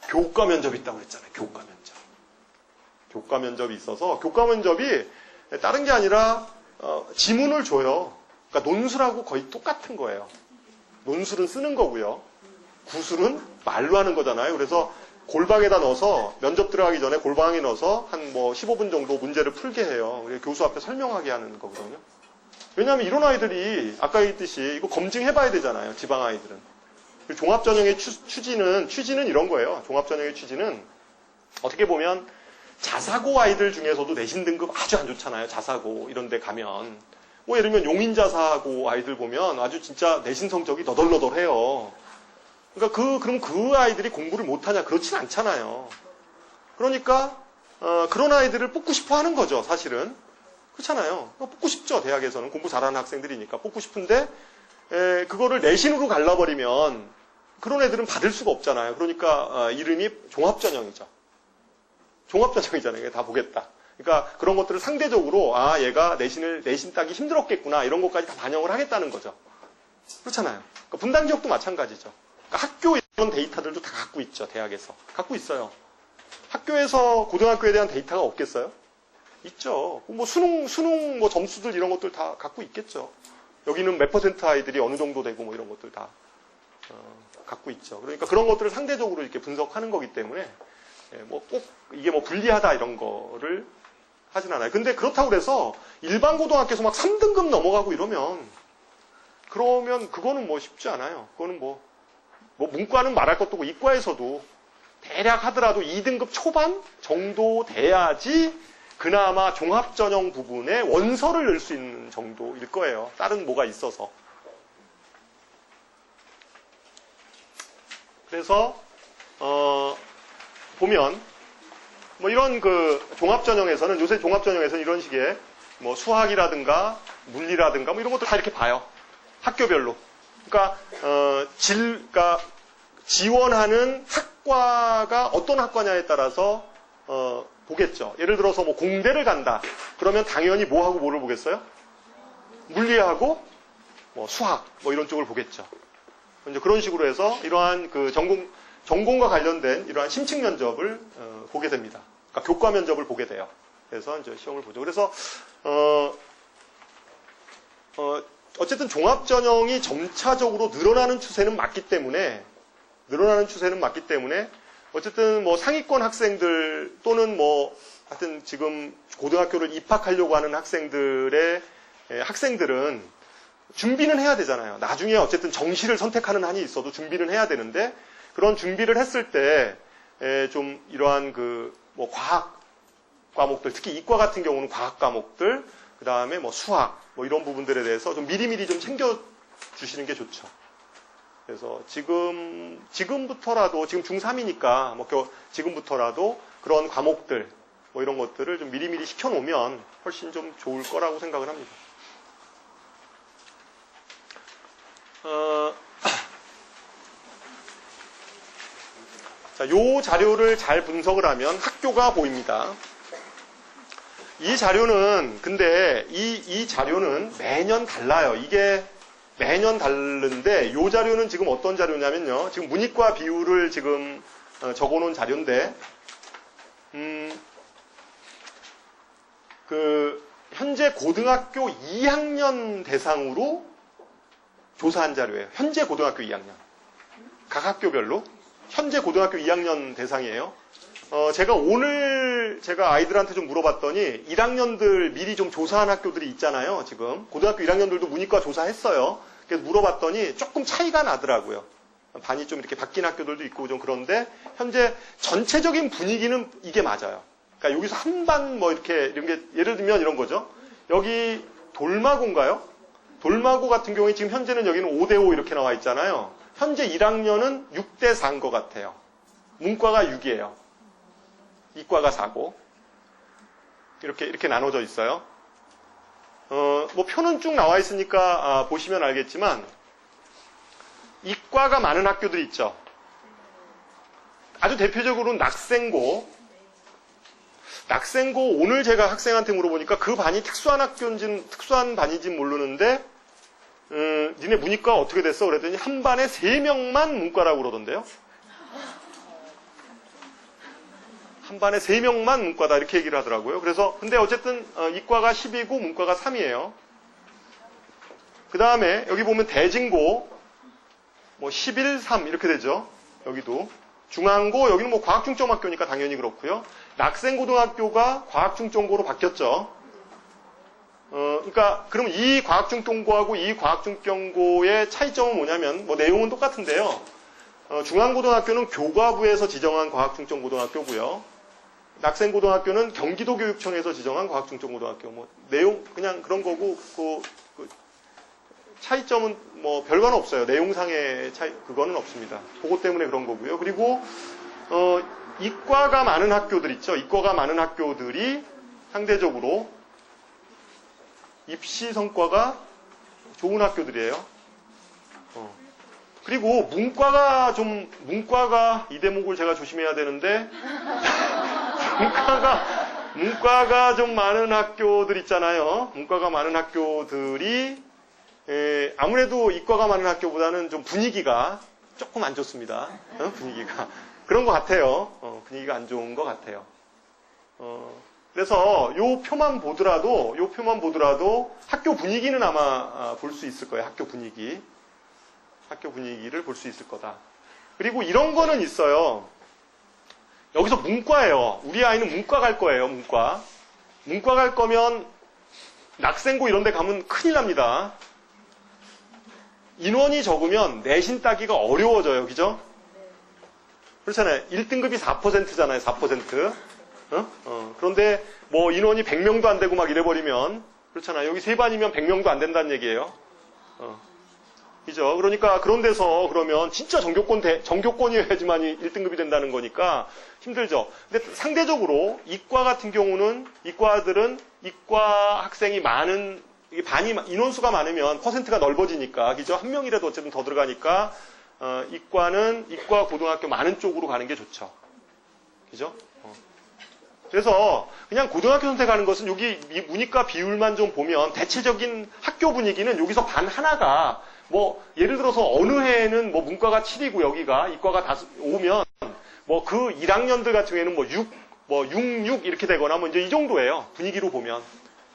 교과 면접이 있다고 그랬잖아요. 교과 면접. 교과 면접이 있어서 교과 면접이 다른 게 아니라 지문을 줘요. 그러니까 논술하고 거의 똑같은 거예요. 논술은 쓰는 거고요. 구술은 말로 하는 거잖아요. 그래서 골방에다 넣어서 면접 들어가기 전에 골방에 넣어서 한 15분 정도 문제를 풀게 해요. 교수 앞에 설명하게 하는 거거든요. 왜냐하면 이런 아이들이 아까 얘기했듯이 이거 검증해봐야 되잖아요. 지방 아이들은. 종합전형의 취지는 이런 거예요. 종합전형의 취지는 어떻게 보면 자사고 아이들 중에서도 내신 등급 아주 안 좋잖아요. 자사고 이런 데 가면. 예를 들면 용인자사고 아이들 보면 아주 진짜 내신 성적이 너덜너덜해요. 그러니까 그럼 그 아이들이 공부를 못하냐? 그렇진 않잖아요. 그러니까 그런 아이들을 뽑고 싶어 하는 거죠, 사실은. 그렇잖아요. 뽑고 싶죠, 대학에서는. 공부 잘하는 학생들이니까 뽑고 싶은데 그거를 내신으로 갈라버리면 그런 애들은 받을 수가 없잖아요. 그러니까 이름이 종합전형이죠. 종합전형이잖아요. 다 보겠다. 그러니까 그런 것들을 상대적으로 얘가 내신 따기 힘들었겠구나 이런 것까지 다 반영을 하겠다는 거죠. 그렇잖아요. 그러니까 분당 지역도 마찬가지죠. 그러니까 학교 이런 데이터들도 다 갖고 있죠. 대학에서. 갖고 있어요. 학교에서 고등학교에 대한 데이터가 없겠어요? 있죠. 수능 점수들 이런 것들 다 갖고 있겠죠. 여기는 몇 퍼센트 아이들이 어느 정도 되고 이런 것들 다 갖고 있죠. 그러니까 그런 것들을 상대적으로 이렇게 분석하는 거기 때문에 꼭 이게 불리하다 이런 거를 하진 않아요. 근데 그렇다고 그래서 일반 고등학교에서 막 3등급 넘어가고 그러면 그거는 쉽지 않아요. 그거는 문과는 말할 것도 없고 이과에서도 대략 하더라도 2등급 초반 정도 돼야지 그나마 종합전형 부분에 원서를 넣을 수 있는 정도일 거예요. 다른 뭐가 있어서. 그래서 보면 이런 종합전형에서는 요새 종합전형에서는 이런 식의 수학이라든가 물리라든가 이런 것들 다 이렇게 봐요. 학교별로. 그러니까 지원하는 학과가 어떤 학과냐에 따라서 보겠죠. 예를 들어서 공대를 간다. 그러면 당연히 뭐하고 뭐를 보겠어요? 물리하고 수학 이런 쪽을 보겠죠. 이제 그런 식으로 해서 이러한 전공과 관련된 이러한 심층 면접을 보게 됩니다. 그러니까 교과 면접을 보게 돼요. 그래서 이제 시험을 보죠. 그래서 어쨌든 종합전형이 점차적으로 늘어나는 추세는 맞기 때문에 어쨌든 상위권 학생들 또는 하여튼 지금 고등학교를 입학하려고 하는 학생들은 준비는 해야 되잖아요. 나중에 어쨌든 정시를 선택하는 한이 있어도 준비는 해야 되는데 그런 준비를 했을 때 좀 이러한 뭐 과학 과목들, 특히 이과 같은 경우는 과학 과목들, 그 다음에 뭐 수학, 뭐 이런 부분들에 대해서 좀 미리미리 좀 챙겨 주시는 게 좋죠. 그래서 지금부터라도, 지금 중3이니까, 뭐 지금부터라도 그런 과목들, 뭐 이런 것들을 좀 미리미리 시켜놓으면 훨씬 좀 좋을 거라고 생각을 합니다. 자, 요 자료를 잘 분석을 하면 학교가 보입니다. 이 자료는, 근데 이 자료는 매년 달라요. 이게 매년 다른데, 요 자료는 지금 어떤 자료냐면요. 지금 문이과 비율을 지금 적어 놓은 자료인데, 현재 고등학교 2학년 대상으로 조사한 자료예요. 현재 고등학교 2학년. 각 학교별로. 현재 고등학교 2학년 대상이에요. 제가 아이들한테 좀 물어봤더니 1학년들 미리 좀 조사한 학교들이 있잖아요. 지금 고등학교 1학년들도 문이과 조사했어요. 그래서 물어봤더니 조금 차이가 나더라고요. 반이 좀 이렇게 바뀐 학교들도 있고 좀 그런데 현재 전체적인 분위기는 이게 맞아요. 그러니까 여기서 한 반 뭐 이렇게 이런 게 예를 들면 이런 거죠. 여기 돌마고인가요? 돌마고 같은 경우에 지금 현재는 여기는 5대5 이렇게 나와 있잖아요. 현재 1학년은 6대4인 것 같아요. 문과가 6이에요. 이과가 4고 이렇게 나눠져 있어요. 뭐 표는 쭉 나와 있으니까 보시면 알겠지만 이과가 많은 학교들이 있죠. 아주 대표적으로는 낙생고 오늘 제가 학생한테 물어보니까 그 반이 특수한 반인지는 모르는데 니네 문이과 어떻게 됐어? 그랬더니 한 반에 3명만 문과라고 그러던데요. 한 반에 3명만 문과다 이렇게 얘기를 하더라고요. 그래서 근데 어쨌든 이과가 10이고 문과가 3이에요. 그 다음에 여기 보면 대진고 뭐 11, 3 이렇게 되죠. 여기도 중앙고 여기는 뭐 과학중점학교니까 당연히 그렇고요. 낙생고등학교가 과학중점고로 바뀌었죠. 그러니까 그럼 이 과학중점고하고 이 과학중점고의 차이점은 뭐냐면 뭐 내용은 똑같은데요. 중앙고등학교는 교과부에서 지정한 과학중점고등학교고요. 낙생고등학교는 경기도교육청에서 지정한 과학중점고등학교. 뭐 내용 그냥 그런 거고 그 차이점은 뭐 별건 없어요. 내용상의 차이 그거는 없습니다. 그것 때문에 그런 거고요. 그리고 이과가 많은 학교들 있죠. 이과가 많은 학교들이 상대적으로 입시 성과가 좋은 학교들이에요. 그리고 문과가 이 대목을 제가 조심해야 되는데 문과가 좀 많은 학교들 있잖아요. 문과가 많은 학교들이 아무래도 이과가 많은 학교보다는 좀 분위기가 조금 안 좋습니다. 분위기가 그런 것 같아요. 분위기가 안 좋은 것 같아요. 그래서 요 표만 보더라도 학교 분위기는 아마 볼 수 있을 거예요. 학교 분위기를 볼 수 있을 거다. 그리고 이런 거는 있어요. 여기서 문과예요. 우리 아이는 문과 갈 거예요. 문과 갈 거면 낙생고 이런 데 가면 큰일 납니다. 인원이 적으면 내신 따기가 어려워져요. 그죠? 그렇잖아요. 1등급이 4%잖아요. 4%. 그런데 뭐 인원이 100명도 안 되고 막 이래버리면 그렇잖아요. 여기 3반이면 100명도 안 된다는 얘기예요. 그죠? 그러니까 그런 데서 그러면 진짜 정교권이어야지만 1등급이 된다는 거니까 힘들죠. 근데 상대적으로 이과 같은 경우는 이과들은 이과 학생이 많은 인원수가 많으면 퍼센트가 넓어지니까 그죠? 한 명이라도 어쨌든 더 들어가니까 이과는 이과 고등학교 많은 쪽으로 가는 게 좋죠. 그죠? 그래서 그냥 고등학교 선택하는 것은 여기 문이과 비율만 좀 보면 대체적인 학교 분위기는 여기서 반 하나가 뭐 예를 들어서 어느 해에는 뭐 문과가 7이고 여기가 이과가 5면 뭐 그 1학년들 같은 경우에는 뭐 6 이렇게 되거나 뭐 이제 이 정도예요. 분위기로 보면.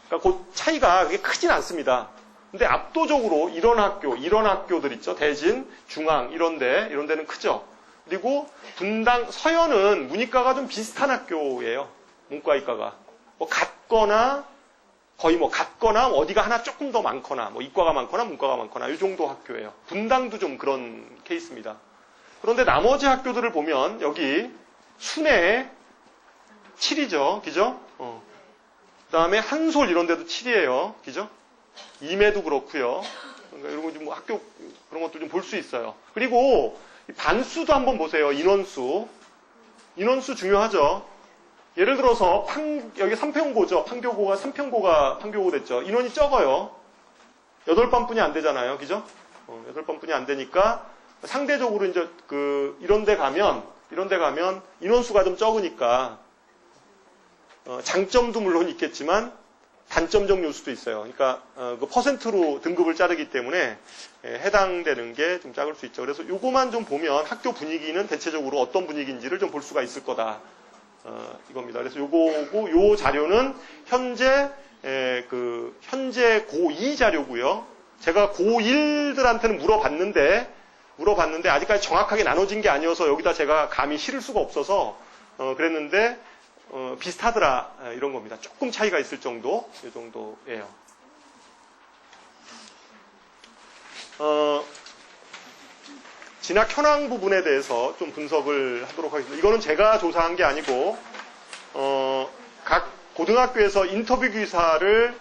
그러니까 그 차이가 그게 크진 않습니다. 근데 압도적으로 이런 학교들 있죠. 대진, 중앙 이런 데는 크죠. 그리고 분당, 서현은 문이과가 좀 비슷한 학교예요. 문과, 이과가. 뭐 같거나 어디가 하나 조금 더 많거나 뭐 이과가 많거나 문과가 많거나 이 정도 학교예요. 분당도 좀 그런 케이스입니다. 그런데 나머지 학교들을 보면 여기 순회 7이죠. 그죠? 그 다음에 한솔 이런 데도 7이에요. 그죠? 임에도 그렇고요. 그러니까 이런 거 좀 학교 그런 것도 좀 볼 수 있어요. 그리고 반수도 한번 보세요. 인원수. 인원수 중요하죠. 예를 들어서 여기 3평고죠. 판교고가 3평고가 판교고 됐죠. 인원이 적어요. 8반뿐이 안 되잖아요. 그죠? 8반뿐이 안 되니까 상대적으로 이제 이런 데 가면 인원수가 좀 적으니까 장점도 물론 있겠지만 단점적 요소도 있어요. 그러니까 그 퍼센트로 등급을 자르기 때문에 해당되는 게 좀 작을 수 있죠. 그래서 요거만 좀 보면 학교 분위기는 대체적으로 어떤 분위기인지를 좀 볼 수가 있을 거다. 이겁니다. 그래서 요거고 요 자료는 현재 고2 자료고요. 제가 고1들한테는 물어봤는데 아직까지 정확하게 나눠진 게 아니어서 여기다 제가 감히 실을 수가 없어서 그랬는데 비슷하더라 이런 겁니다. 조금 차이가 있을 정도, 이 정도예요. 진학 현황 부분에 대해서 좀 분석을 하도록 하겠습니다. 이거는 제가 조사한 게 아니고 각 고등학교에서 인터뷰 기사를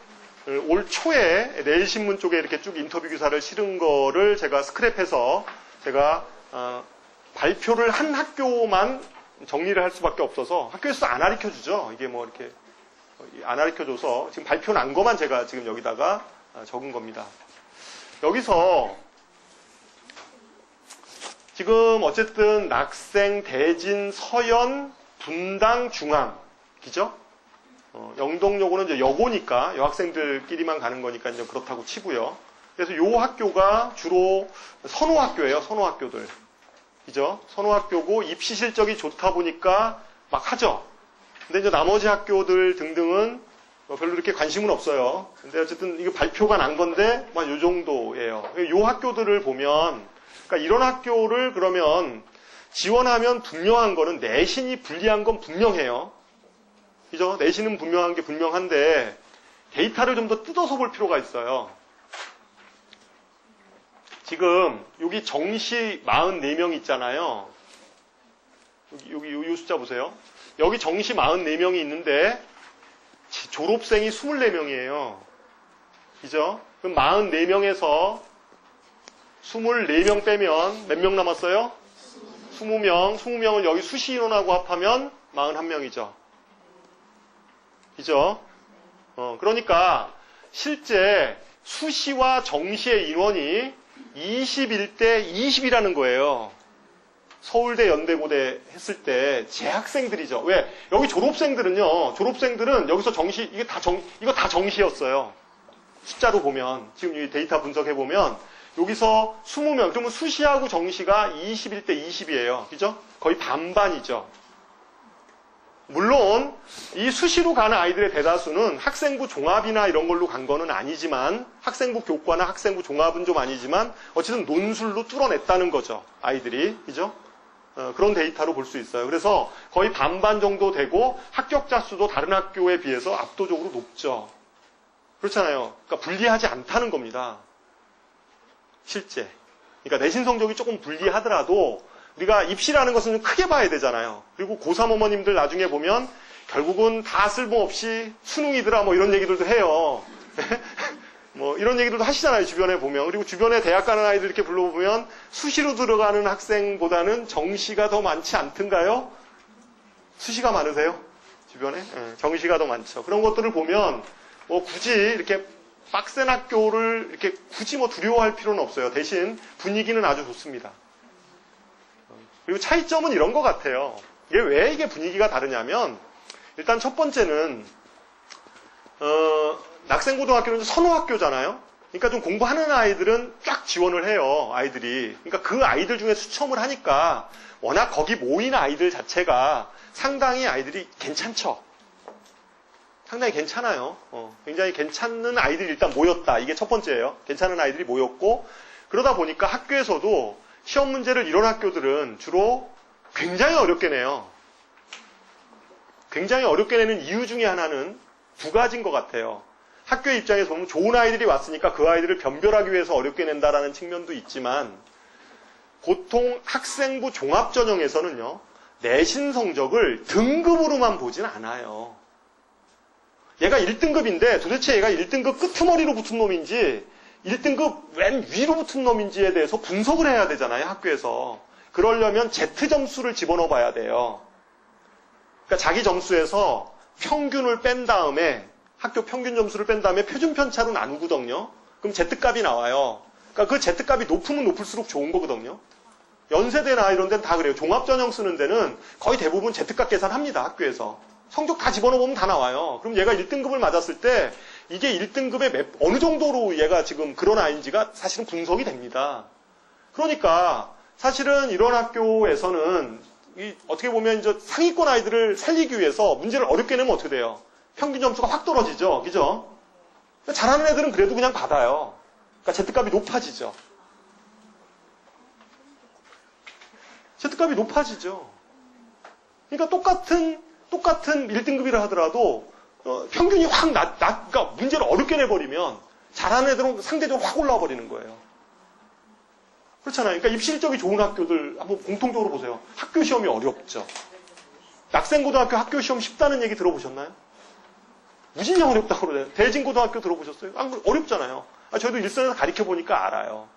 올 초에 내일신문 쪽에 이렇게 쭉 인터뷰 기사를 실은 거를 제가 스크랩해서 제가 발표를 한 학교만 정리를 할 수밖에 없어서 학교에서 안 가르쳐주죠. 이게 뭐 이렇게 안 가르쳐줘서 지금 발표 난 것만 제가 지금 여기다가 적은 겁니다. 여기서 지금 어쨌든 낙생, 대진, 서연, 분당, 중앙, 그죠? 영동 요거는 이제 여고니까 여학생들끼리만 가는 거니까 이제 그렇다고 치고요. 그래서 요 학교가 주로 선호학교예요. 선호학교들. 그죠? 선호학교고 입시 실적이 좋다 보니까 막 하죠. 근데 이제 나머지 학교들 등등은 별로 이렇게 관심은 없어요. 근데 어쨌든 이거 발표가 난 건데 막 요 정도예요. 요 학교들을 보면 그러니까 이런 학교를 그러면 지원하면 분명한 거는 내신이 불리한 건 분명해요. 그죠? 내신은 분명한 게 분명한데 데이터를 좀 더 뜯어서 볼 필요가 있어요. 지금 여기 정시 44명 있잖아요. 여기 요 숫자 보세요. 여기 정시 44명이 있는데 졸업생이 24명이에요. 그죠? 그럼 44명에서 24명 빼면 몇 명 남았어요? 20명. 20명은 여기 수시 인원하고 합하면 41명이죠. 그죠? 그러니까 실제 수시와 정시의 인원이 21대 20이라는 거예요. 서울대, 연대고대 했을 때 재학생들이죠. 왜? 여기 졸업생들은요. 졸업생들은 여기서 정시 이거 다 정시였어요. 숫자로 보면 지금 이 데이터 분석해 보면 여기서 20명 그러면 수시하고 정시가 21대 20이에요. 그죠? 거의 반반이죠. 물론 이 수시로 가는 아이들의 대다수는 학생부 종합이나 이런 걸로 간 거는 아니지만 학생부 교과나 학생부 종합은 좀 아니지만 어쨌든 논술로 뚫어냈다는 거죠. 아이들이. 그죠? 그런 데이터로 볼 수 있어요. 그래서 거의 반반 정도 되고 합격자 수도 다른 학교에 비해서 압도적으로 높죠. 그렇잖아요. 그러니까 불리하지 않다는 겁니다. 실제. 그러니까 내신 성적이 조금 불리하더라도 우리가 입시라는 것은 좀 크게 봐야 되잖아요. 그리고 고3 어머님들 나중에 보면 결국은 다 쓸모없이 수능이더라 뭐 이런 얘기들도 해요. 뭐 이런 얘기들도 하시잖아요. 주변에 보면. 그리고 주변에 대학 가는 아이들 이렇게 불러보면 수시로 들어가는 학생보다는 정시가 더 많지 않던가요? 수시가 많으세요? 주변에? 네, 정시가 더 많죠. 그런 것들을 보면 뭐 굳이 이렇게 빡센 학교를 이렇게 굳이 뭐 두려워할 필요는 없어요. 대신 분위기는 아주 좋습니다. 그리고 차이점은 이런 것 같아요. 이게 왜 이게 분위기가 다르냐면 일단 첫 번째는 낙생고등학교는 선호학교잖아요. 그러니까 좀 공부하는 아이들은 쫙 지원을 해요. 아이들이. 그러니까 그 아이들 중에 수첨을 하니까 워낙 거기 모인 아이들 자체가 상당히 아이들이 괜찮죠. 상당히 괜찮아요. 굉장히 괜찮은 아이들이 일단 모였다. 이게 첫 번째예요. 괜찮은 아이들이 모였고 그러다 보니까 학교에서도 시험 문제를 이런 학교들은 주로 굉장히 어렵게 내요. 굉장히 어렵게 내는 이유 중에 하나는 두 가지인 것 같아요. 학교의 입장에서 보면 좋은 아이들이 왔으니까 그 아이들을 변별하기 위해서 어렵게 낸다라는 측면도 있지만 보통 학생부 종합전형에서는요. 내신 성적을 등급으로만 보진 않아요. 얘가 1등급인데 도대체 얘가 1등급 끄트머리로 붙은 놈인지 1등급 맨 위로 붙은 놈인지에 대해서 분석을 해야 되잖아요, 학교에서. 그러려면 Z 점수를 집어넣어 봐야 돼요. 그러니까 자기 점수에서 평균을 뺀 다음에, 학교 평균 점수를 뺀 다음에 표준 편차로 나누거든요. 그럼 Z값이 나와요. 그러니까 그 Z값이 높으면 높을수록 좋은 거거든요. 연세대나 이런 데는 다 그래요. 종합전형 쓰는 데는 거의 대부분 Z값 계산합니다, 학교에서. 성적 다 집어넣으면 다 나와요. 그럼 얘가 1등급을 맞았을 때 이게 1등급에 어느 정도로 얘가 지금 그런 아이인지가 사실은 분석이 됩니다. 그러니까 사실은 이런 학교에서는 어떻게 보면 이제 상위권 아이들을 살리기 위해서 문제를 어렵게 내면 어떻게 돼요? 평균 점수가 확 떨어지죠. 그죠? 잘하는 애들은 그래도 그냥 받아요. 그러니까 Z값이 높아지죠. Z값이 높아지죠. 그러니까 똑같은 1등급이라 하더라도 평균이 확 그러니까 문제를 어렵게 내버리면 잘하는 애들은 상대적으로 확 올라와 버리는 거예요. 그렇잖아요. 그러니까 입시실적이 좋은 학교들 한번 공통적으로 보세요. 학교 시험이 어렵죠. 낙생고등학교 학교 시험 쉽다는 얘기 들어보셨나요? 무진장 어렵다고 그러네요. 대진고등학교 들어보셨어요? 어렵잖아요. 저희도 일선에서 가르쳐보니까 알아요.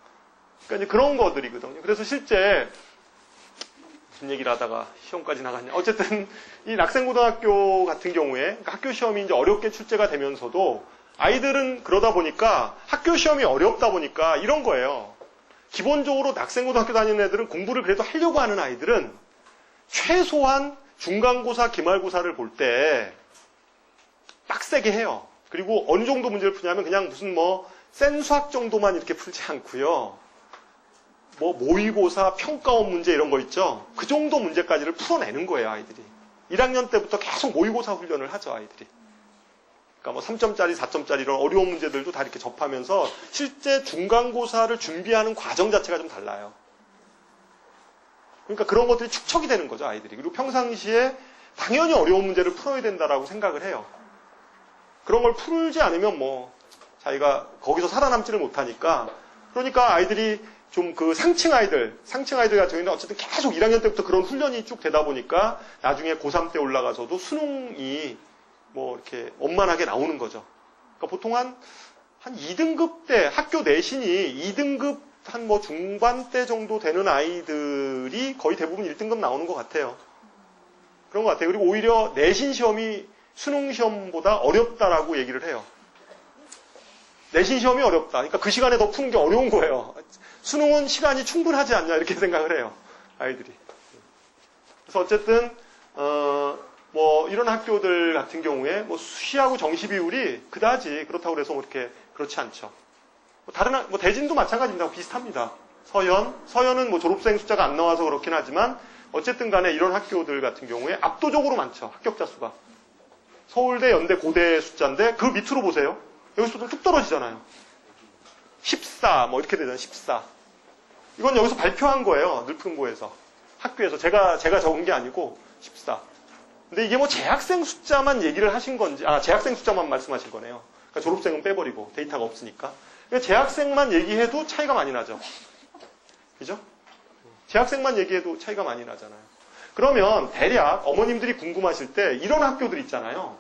그러니까 이제 그런 것들이거든요. 그래서 실제 무슨 얘기를 하다가 시험까지 나갔냐. 어쨌든 이 낙생고등학교 같은 경우에 그러니까 학교 시험이 이제 어렵게 출제가 되면서도 아이들은 그러다 보니까 학교 시험이 어렵다 보니까 이런 거예요. 기본적으로 낙생고등학교 다니는 애들은 공부를 그래도 하려고 하는 아이들은 최소한 중간고사, 기말고사를 볼 때 빡세게 해요. 그리고 어느 정도 문제를 푸냐면 그냥 무슨 센 수학 정도만 이렇게 풀지 않고요. 모의고사, 평가원 문제 이런 거 있죠. 그 정도 문제까지를 풀어내는 거예요, 아이들이. 1학년 때부터 계속 모의고사 훈련을 하죠, 아이들이. 그러니까 3점짜리, 4점짜리 이런 어려운 문제들도 다 이렇게 접하면서 실제 중간고사를 준비하는 과정 자체가 좀 달라요. 그러니까 그런 것들이 축적이 되는 거죠, 아이들이. 그리고 평상시에 당연히 어려운 문제를 풀어야 된다라고 생각을 해요. 그런 걸 풀지 않으면 자기가 거기서 살아남지를 못하니까. 그러니까 아이들이 좀 상층 아이들 같은 경우에는 어쨌든 계속 1학년 때부터 그런 훈련이 쭉 되다 보니까 나중에 고3 때 올라가서도 수능이 이렇게 원만하게 나오는 거죠. 그러니까 보통 한 2등급 때 학교 내신이 2등급 한 중반대 정도 되는 아이들이 거의 대부분 1등급 나오는 것 같아요. 그런 것 같아요. 그리고 오히려 내신 시험이 수능 시험보다 어렵다라고 얘기를 해요. 내신 시험이 어렵다. 그러니까 그 시간에 더 푸는 게 어려운 거예요. 수능은 시간이 충분하지 않냐 이렇게 생각을 해요. 아이들이. 그래서 어쨌든 이런 학교들 같은 경우에 수시하고 정시 비율이 그다지 그렇다고 해서 이렇게 그렇지 않죠. 다른 대진도 마찬가지입니다. 비슷합니다. 서현은 졸업생 숫자가 안 나와서 그렇긴 하지만 어쨌든 간에 이런 학교들 같은 경우에 압도적으로 많죠. 합격자 수가. 서울대, 연대, 고대 숫자인데 그 밑으로 보세요. 여기서 뚝 떨어지잖아요. 14 이렇게 되잖아요. 14. 이건 여기서 발표한 거예요. 늘품고에서. 학교에서. 제가 적은 게 아니고 14. 근데 이게 재학생 숫자만 얘기를 하신 건지, 재학생 숫자만 말씀하신 거네요. 그러니까 졸업생은 빼버리고 데이터가 없으니까. 그러니까 재학생만 얘기해도 차이가 많이 나죠. 그죠? 재학생만 얘기해도 차이가 많이 나잖아요. 그러면 대략 어머님들이 궁금하실 때 이런 학교들 있잖아요.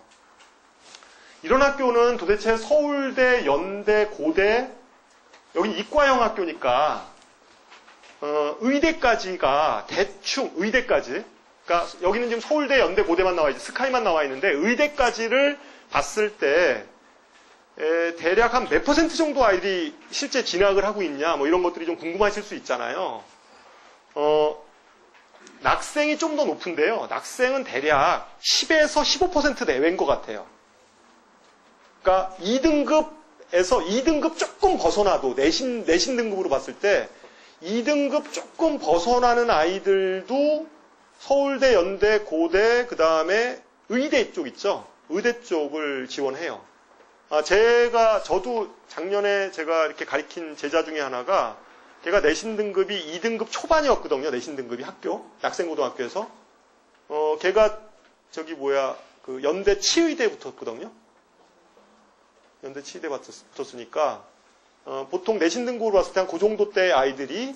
이런 학교는 도대체 서울대, 연대, 고대, 여기 이과형 학교니까 의대까지가 대충 의대까지, 그러니까 여기는 지금 서울대, 연대, 고대만 나와 있지 스카이만 나와 있는데 의대까지를 봤을 때 대략 한 몇 퍼센트 정도 아이들이 실제 진학을 하고 있냐 이런 것들이 좀 궁금하실 수 있잖아요. 낙생이 좀 더 높은데요. 낙생은 대략 10에서 15% 내외인 것 같아요. 그러니까 2등급에서 2등급 조금 벗어나도 내신 등급으로 봤을 때 2등급 조금 벗어나는 아이들도 서울대, 연대, 고대, 그 다음에 의대 쪽 있죠. 의대 쪽을 지원해요. 저도 작년에 제가 이렇게 가르친 제자 중에 하나가 걔가 내신 등급이 2등급 초반이었거든요. 내신 등급이 낙생고등학교에서. 걔가 연대 치의대 붙었거든요. 연대 치의대 붙었으니까, 보통 내신 등급으로 봤을 때 한 그 정도 때 아이들이,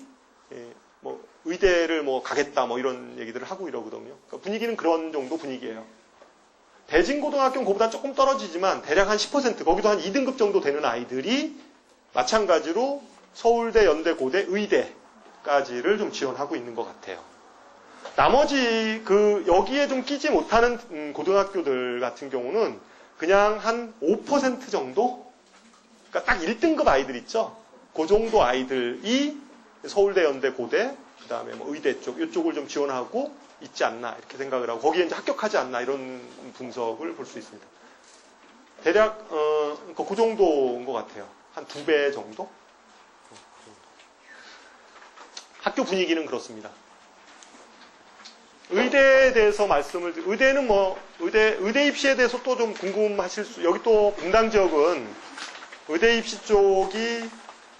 의대를 뭐 가겠다 뭐 이런 얘기들을 하고 이러거든요. 그러니까 분위기는 그런 정도 분위기예요. 대진고등학교는 그보다 조금 떨어지지만 대략 한 10%, 거기도 한 2등급 정도 되는 아이들이 마찬가지로 서울대, 연대, 고대, 의대까지를 좀 지원하고 있는 것 같아요. 나머지 여기에 좀 끼지 못하는 고등학교들 같은 경우는 그냥 한 5% 정도? 그러니까 딱 1등급 아이들 있죠? 그 정도 아이들이 서울대, 연대, 고대, 그 다음에 뭐 의대 쪽, 이쪽을 좀 지원하고 있지 않나, 이렇게 생각을 하고, 거기에 이제 합격하지 않나, 이런 분석을 볼 수 있습니다. 대략, 그 정도인 것 같아요. 한 2배 정도? 학교 분위기는 그렇습니다. 의대에 대해서 의대는 의대 입시에 대해서 또 좀 여기 또 분당 지역은 의대 입시 쪽이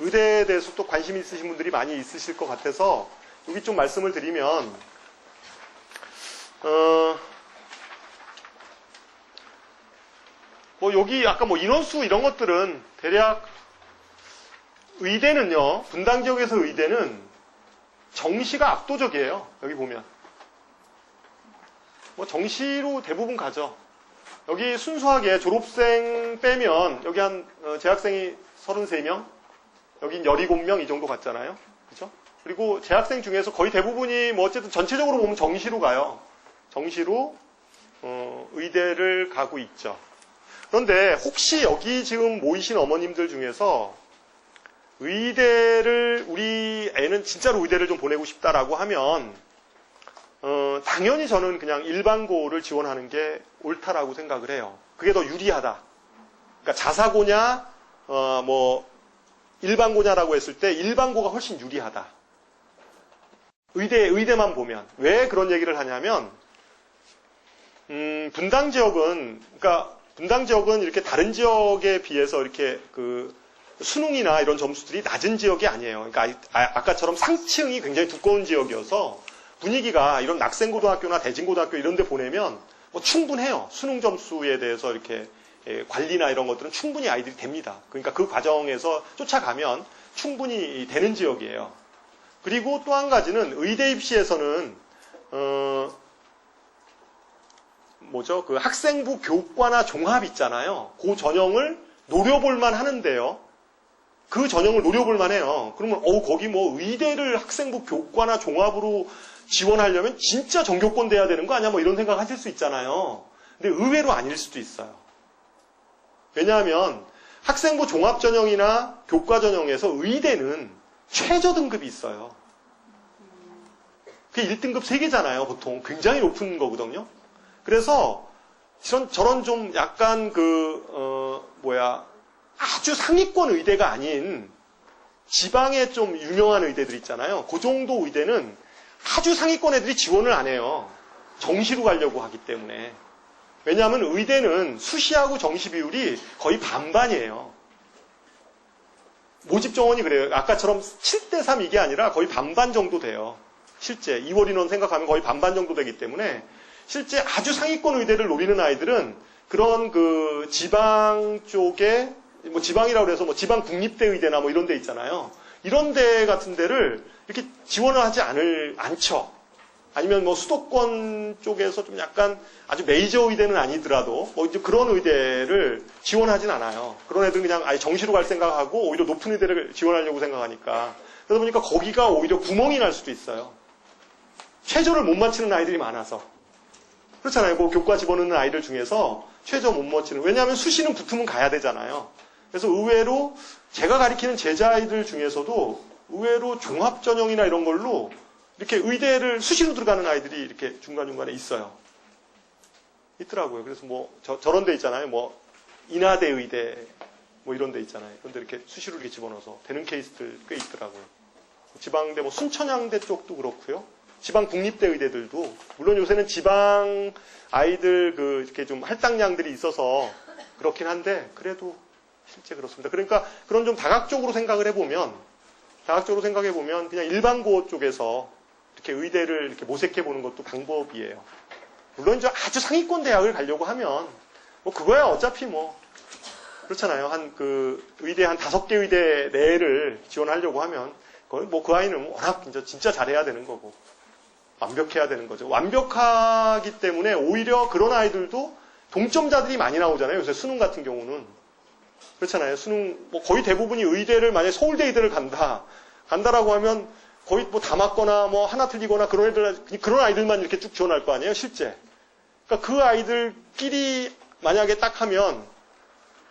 의대에 대해서 또 관심 있으신 분들이 많이 있으실 것 같아서 여기 좀 말씀을 드리면, 여기 아까 인원수 이런 것들은 대략 의대는요, 분당 지역에서 의대는 정시가 압도적이에요. 여기 보면. 정시로 대부분 가죠. 여기 순수하게 졸업생 빼면 여기 재학생이 33명, 여긴 17명 이 정도 갔잖아요. 그죠? 그리고 재학생 중에서 거의 대부분이 어쨌든 전체적으로 보면 정시로 가요. 정시로 의대를 가고 있죠. 그런데 혹시 여기 지금 모이신 어머님들 중에서 우리 애는 진짜로 의대를 좀 보내고 싶다라고 하면 당연히 저는 그냥 일반고를 지원하는 게 옳다라고 생각을 해요. 그게 더 유리하다. 그러니까 자사고냐, 일반고냐라고 했을 때 일반고가 훨씬 유리하다. 의대만 보면. 왜 그런 얘기를 하냐면, 분당 지역은 이렇게 다른 지역에 비해서 이렇게 수능이나 이런 점수들이 낮은 지역이 아니에요. 그러니까 아까처럼 상층이 굉장히 두꺼운 지역이어서 분위기가 이런 낙생고등학교나 대진고등학교 이런 데 보내면 충분해요. 수능 점수에 대해서 이렇게 관리나 이런 것들은 충분히 아이들이 됩니다. 그러니까 그 과정에서 쫓아가면 충분히 되는 지역이에요. 그리고 또 한 가지는 의대 입시에서는 학생부 교과나 종합 있잖아요. 그 전형을 노려볼만 하는데요. 그 전형을 노려볼만 해요. 그러면 거기 의대를 학생부 교과나 종합으로 지원하려면 진짜 전교권 돼야 되는 거 아니야? 이런 생각 하실 수 있잖아요. 근데 의외로 아닐 수도 있어요. 왜냐하면 학생부 종합 전형이나 교과 전형에서 의대는 최저 등급이 있어요. 그게 1등급 3개잖아요, 보통. 굉장히 높은 거거든요. 그래서 저런 좀 약간 아주 상위권 의대가 아닌 지방에 좀 유명한 의대들 있잖아요. 그 정도 의대는 아주 상위권 애들이 지원을 안 해요. 정시로 가려고 하기 때문에. 왜냐하면 의대는 수시하고 정시 비율이 거의 반반이에요. 모집 정원이 그래요. 아까처럼 7대3 이게 아니라 거의 반반 정도 돼요. 실제 2월 인원 생각하면 거의 반반 정도 되기 때문에 실제 아주 상위권 의대를 노리는 아이들은 그런 지방 쪽에 지방이라고 해서 지방 국립대 의대나 이런 데 있잖아요. 이런 데 같은 데를 이렇게 지원을 하지 않죠. 아니면 수도권 쪽에서 좀 약간 아주 메이저 의대는 아니더라도 이제 그런 의대를 지원하진 않아요. 그런 애들은 그냥 아예 정시로 갈 생각하고 오히려 높은 의대를 지원하려고 생각하니까. 그러다 보니까 거기가 오히려 구멍이 날 수도 있어요. 최저를 못 맞추는 아이들이 많아서. 그렇잖아요. 교과 집어넣는 아이들 중에서 최저 못 맞추는. 왜냐하면 수시는 붙으면 가야 되잖아요. 그래서 의외로 제가 가리키는 제자아이들 중에서도 의외로 종합전형이나 이런 걸로 이렇게 의대를 수시로 들어가는 아이들이 이렇게 중간중간에 있어요. 있더라고요. 그래서 저런 데 있잖아요. 인하대 의대 이런 데 있잖아요. 그런데 이렇게 수시로 이렇게 집어넣어서 되는 케이스들 꽤 있더라고요. 지방대 순천향대 쪽도 그렇고요. 지방 국립대 의대들도 물론 요새는 지방 아이들 이렇게 좀 할당량들이 있어서 그렇긴 한데 그래도 실제 그렇습니다. 그러니까 그런 좀 다각적으로 생각을 해보면 그냥 일반고 쪽에서 이렇게 의대를 이렇게 모색해 보는 것도 방법이에요. 물론 이제 아주 상위권 대학을 가려고 하면 그거야 어차피 그렇잖아요. 의대 한 5개 의대 내를 지원하려고 하면 뭐 그 아이는 워낙 진짜 잘해야 되는 거고 완벽해야 되는 거죠. 완벽하기 때문에 오히려 그런 아이들도 동점자들이 많이 나오잖아요. 요새 수능 같은 경우는 그렇잖아요. 수능 뭐 거의 대부분이 의대를 만약에 서울대 의대를 간다라고 하면 거의 뭐 다 맞거나 뭐 하나 틀리거나 그런 아이들만 이렇게 쭉 지원할 거 아니에요, 실제. 그러니까 그 아이들끼리 만약에 딱 하면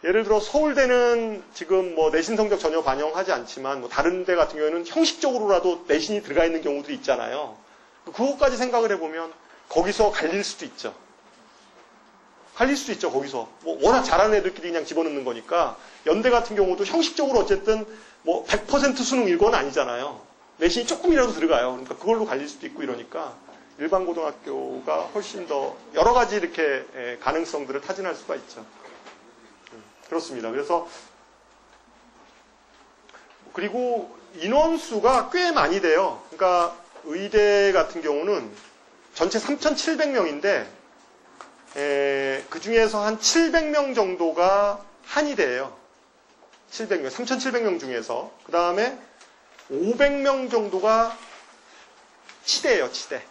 예를 들어 서울대는 지금 뭐 내신 성적 전혀 반영하지 않지만 뭐 다른 데 같은 경우에는 형식적으로라도 내신이 들어가 있는 경우도 있잖아요. 그것까지 생각을 해보면 거기서 갈릴 수도 있죠. 갈릴 수도 있죠, 거기서. 뭐 워낙 잘하는 애들끼리 그냥 집어넣는 거니까 연대 같은 경우도 형식적으로 어쨌든 뭐 100% 수능 일과는 아니잖아요. 내신이 조금이라도 들어가요. 그러니까 그걸로 갈릴 수도 있고 이러니까 일반 고등학교가 훨씬 더 여러 가지 이렇게 가능성들을 타진할 수가 있죠. 그렇습니다. 그리고 인원수가 꽤 많이 돼요. 그러니까 의대 같은 경우는 전체 3,700명인데 그 중에서 한 700명 정도가 한의대예요. 700명, 3,700명 중에서. 그 다음에 500명 정도가 치대예요, 치대.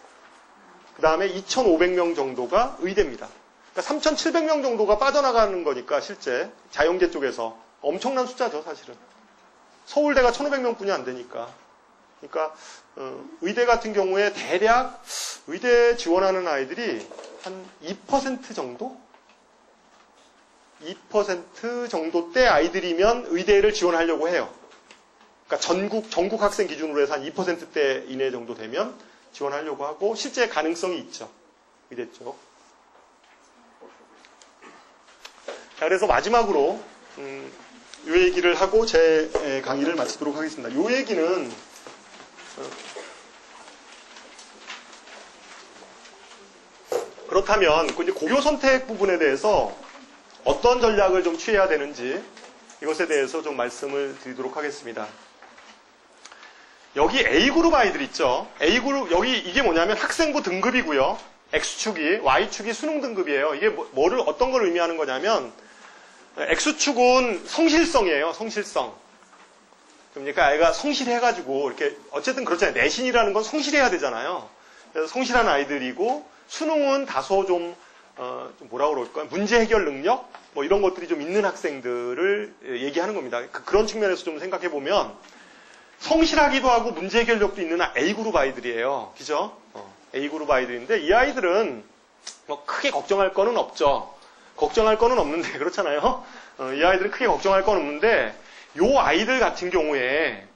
그 다음에 2,500명 정도가 의대입니다. 그러니까 3,700명 정도가 빠져나가는 거니까 실제 자연계 쪽에서 엄청난 숫자죠, 사실은. 서울대가 1,500명 뿐이 안 되니까. 그러니까 의대 같은 경우에 대략 의대 지원하는 아이들이 한 2% 정도? 2% 정도대 아이들이면 의대를 지원하려고 해요. 그러니까 전국 학생 기준으로 해서 한 2%대 이내 정도 되면 지원하려고 하고 실제 가능성이 있죠. 의대 쪽. 자, 그래서 마지막으로 이 얘기를 하고 제 강의를 마치도록 하겠습니다. 이 얘기는 그렇다면 이제 고교 선택 부분에 대해서 어떤 전략을 좀 취해야 되는지 이것에 대해서 좀 말씀을 드리도록 하겠습니다. 여기 A그룹 아이들 있죠. A그룹 여기 이게 뭐냐면 학생부 등급이고요. X축이 Y축이 수능 등급이에요. 이게 어떤 걸 의미하는 거냐면 X축은 성실성이에요. 성실성. 그러니까 아이가 성실해가지고 이렇게 어쨌든 그렇잖아요. 내신이라는 건 성실해야 되잖아요. 그래서 성실한 아이들이고 수능은 다소 좀 뭐라고 그럴까요? 문제 해결 능력 뭐 이런 것들이 좀 있는 학생들을 얘기하는 겁니다. 그런 측면에서 좀 생각해 보면 성실하기도 하고 문제 해결력도 있는 A그룹 아이들이에요. 그죠? A그룹 아이들인데 이 아이들은 뭐 크게 걱정할 거는 없죠. 걱정할 거는 없는데 그렇잖아요. 이 아이들은 크게 걱정할 건 없는데 요 아이들 같은 경우에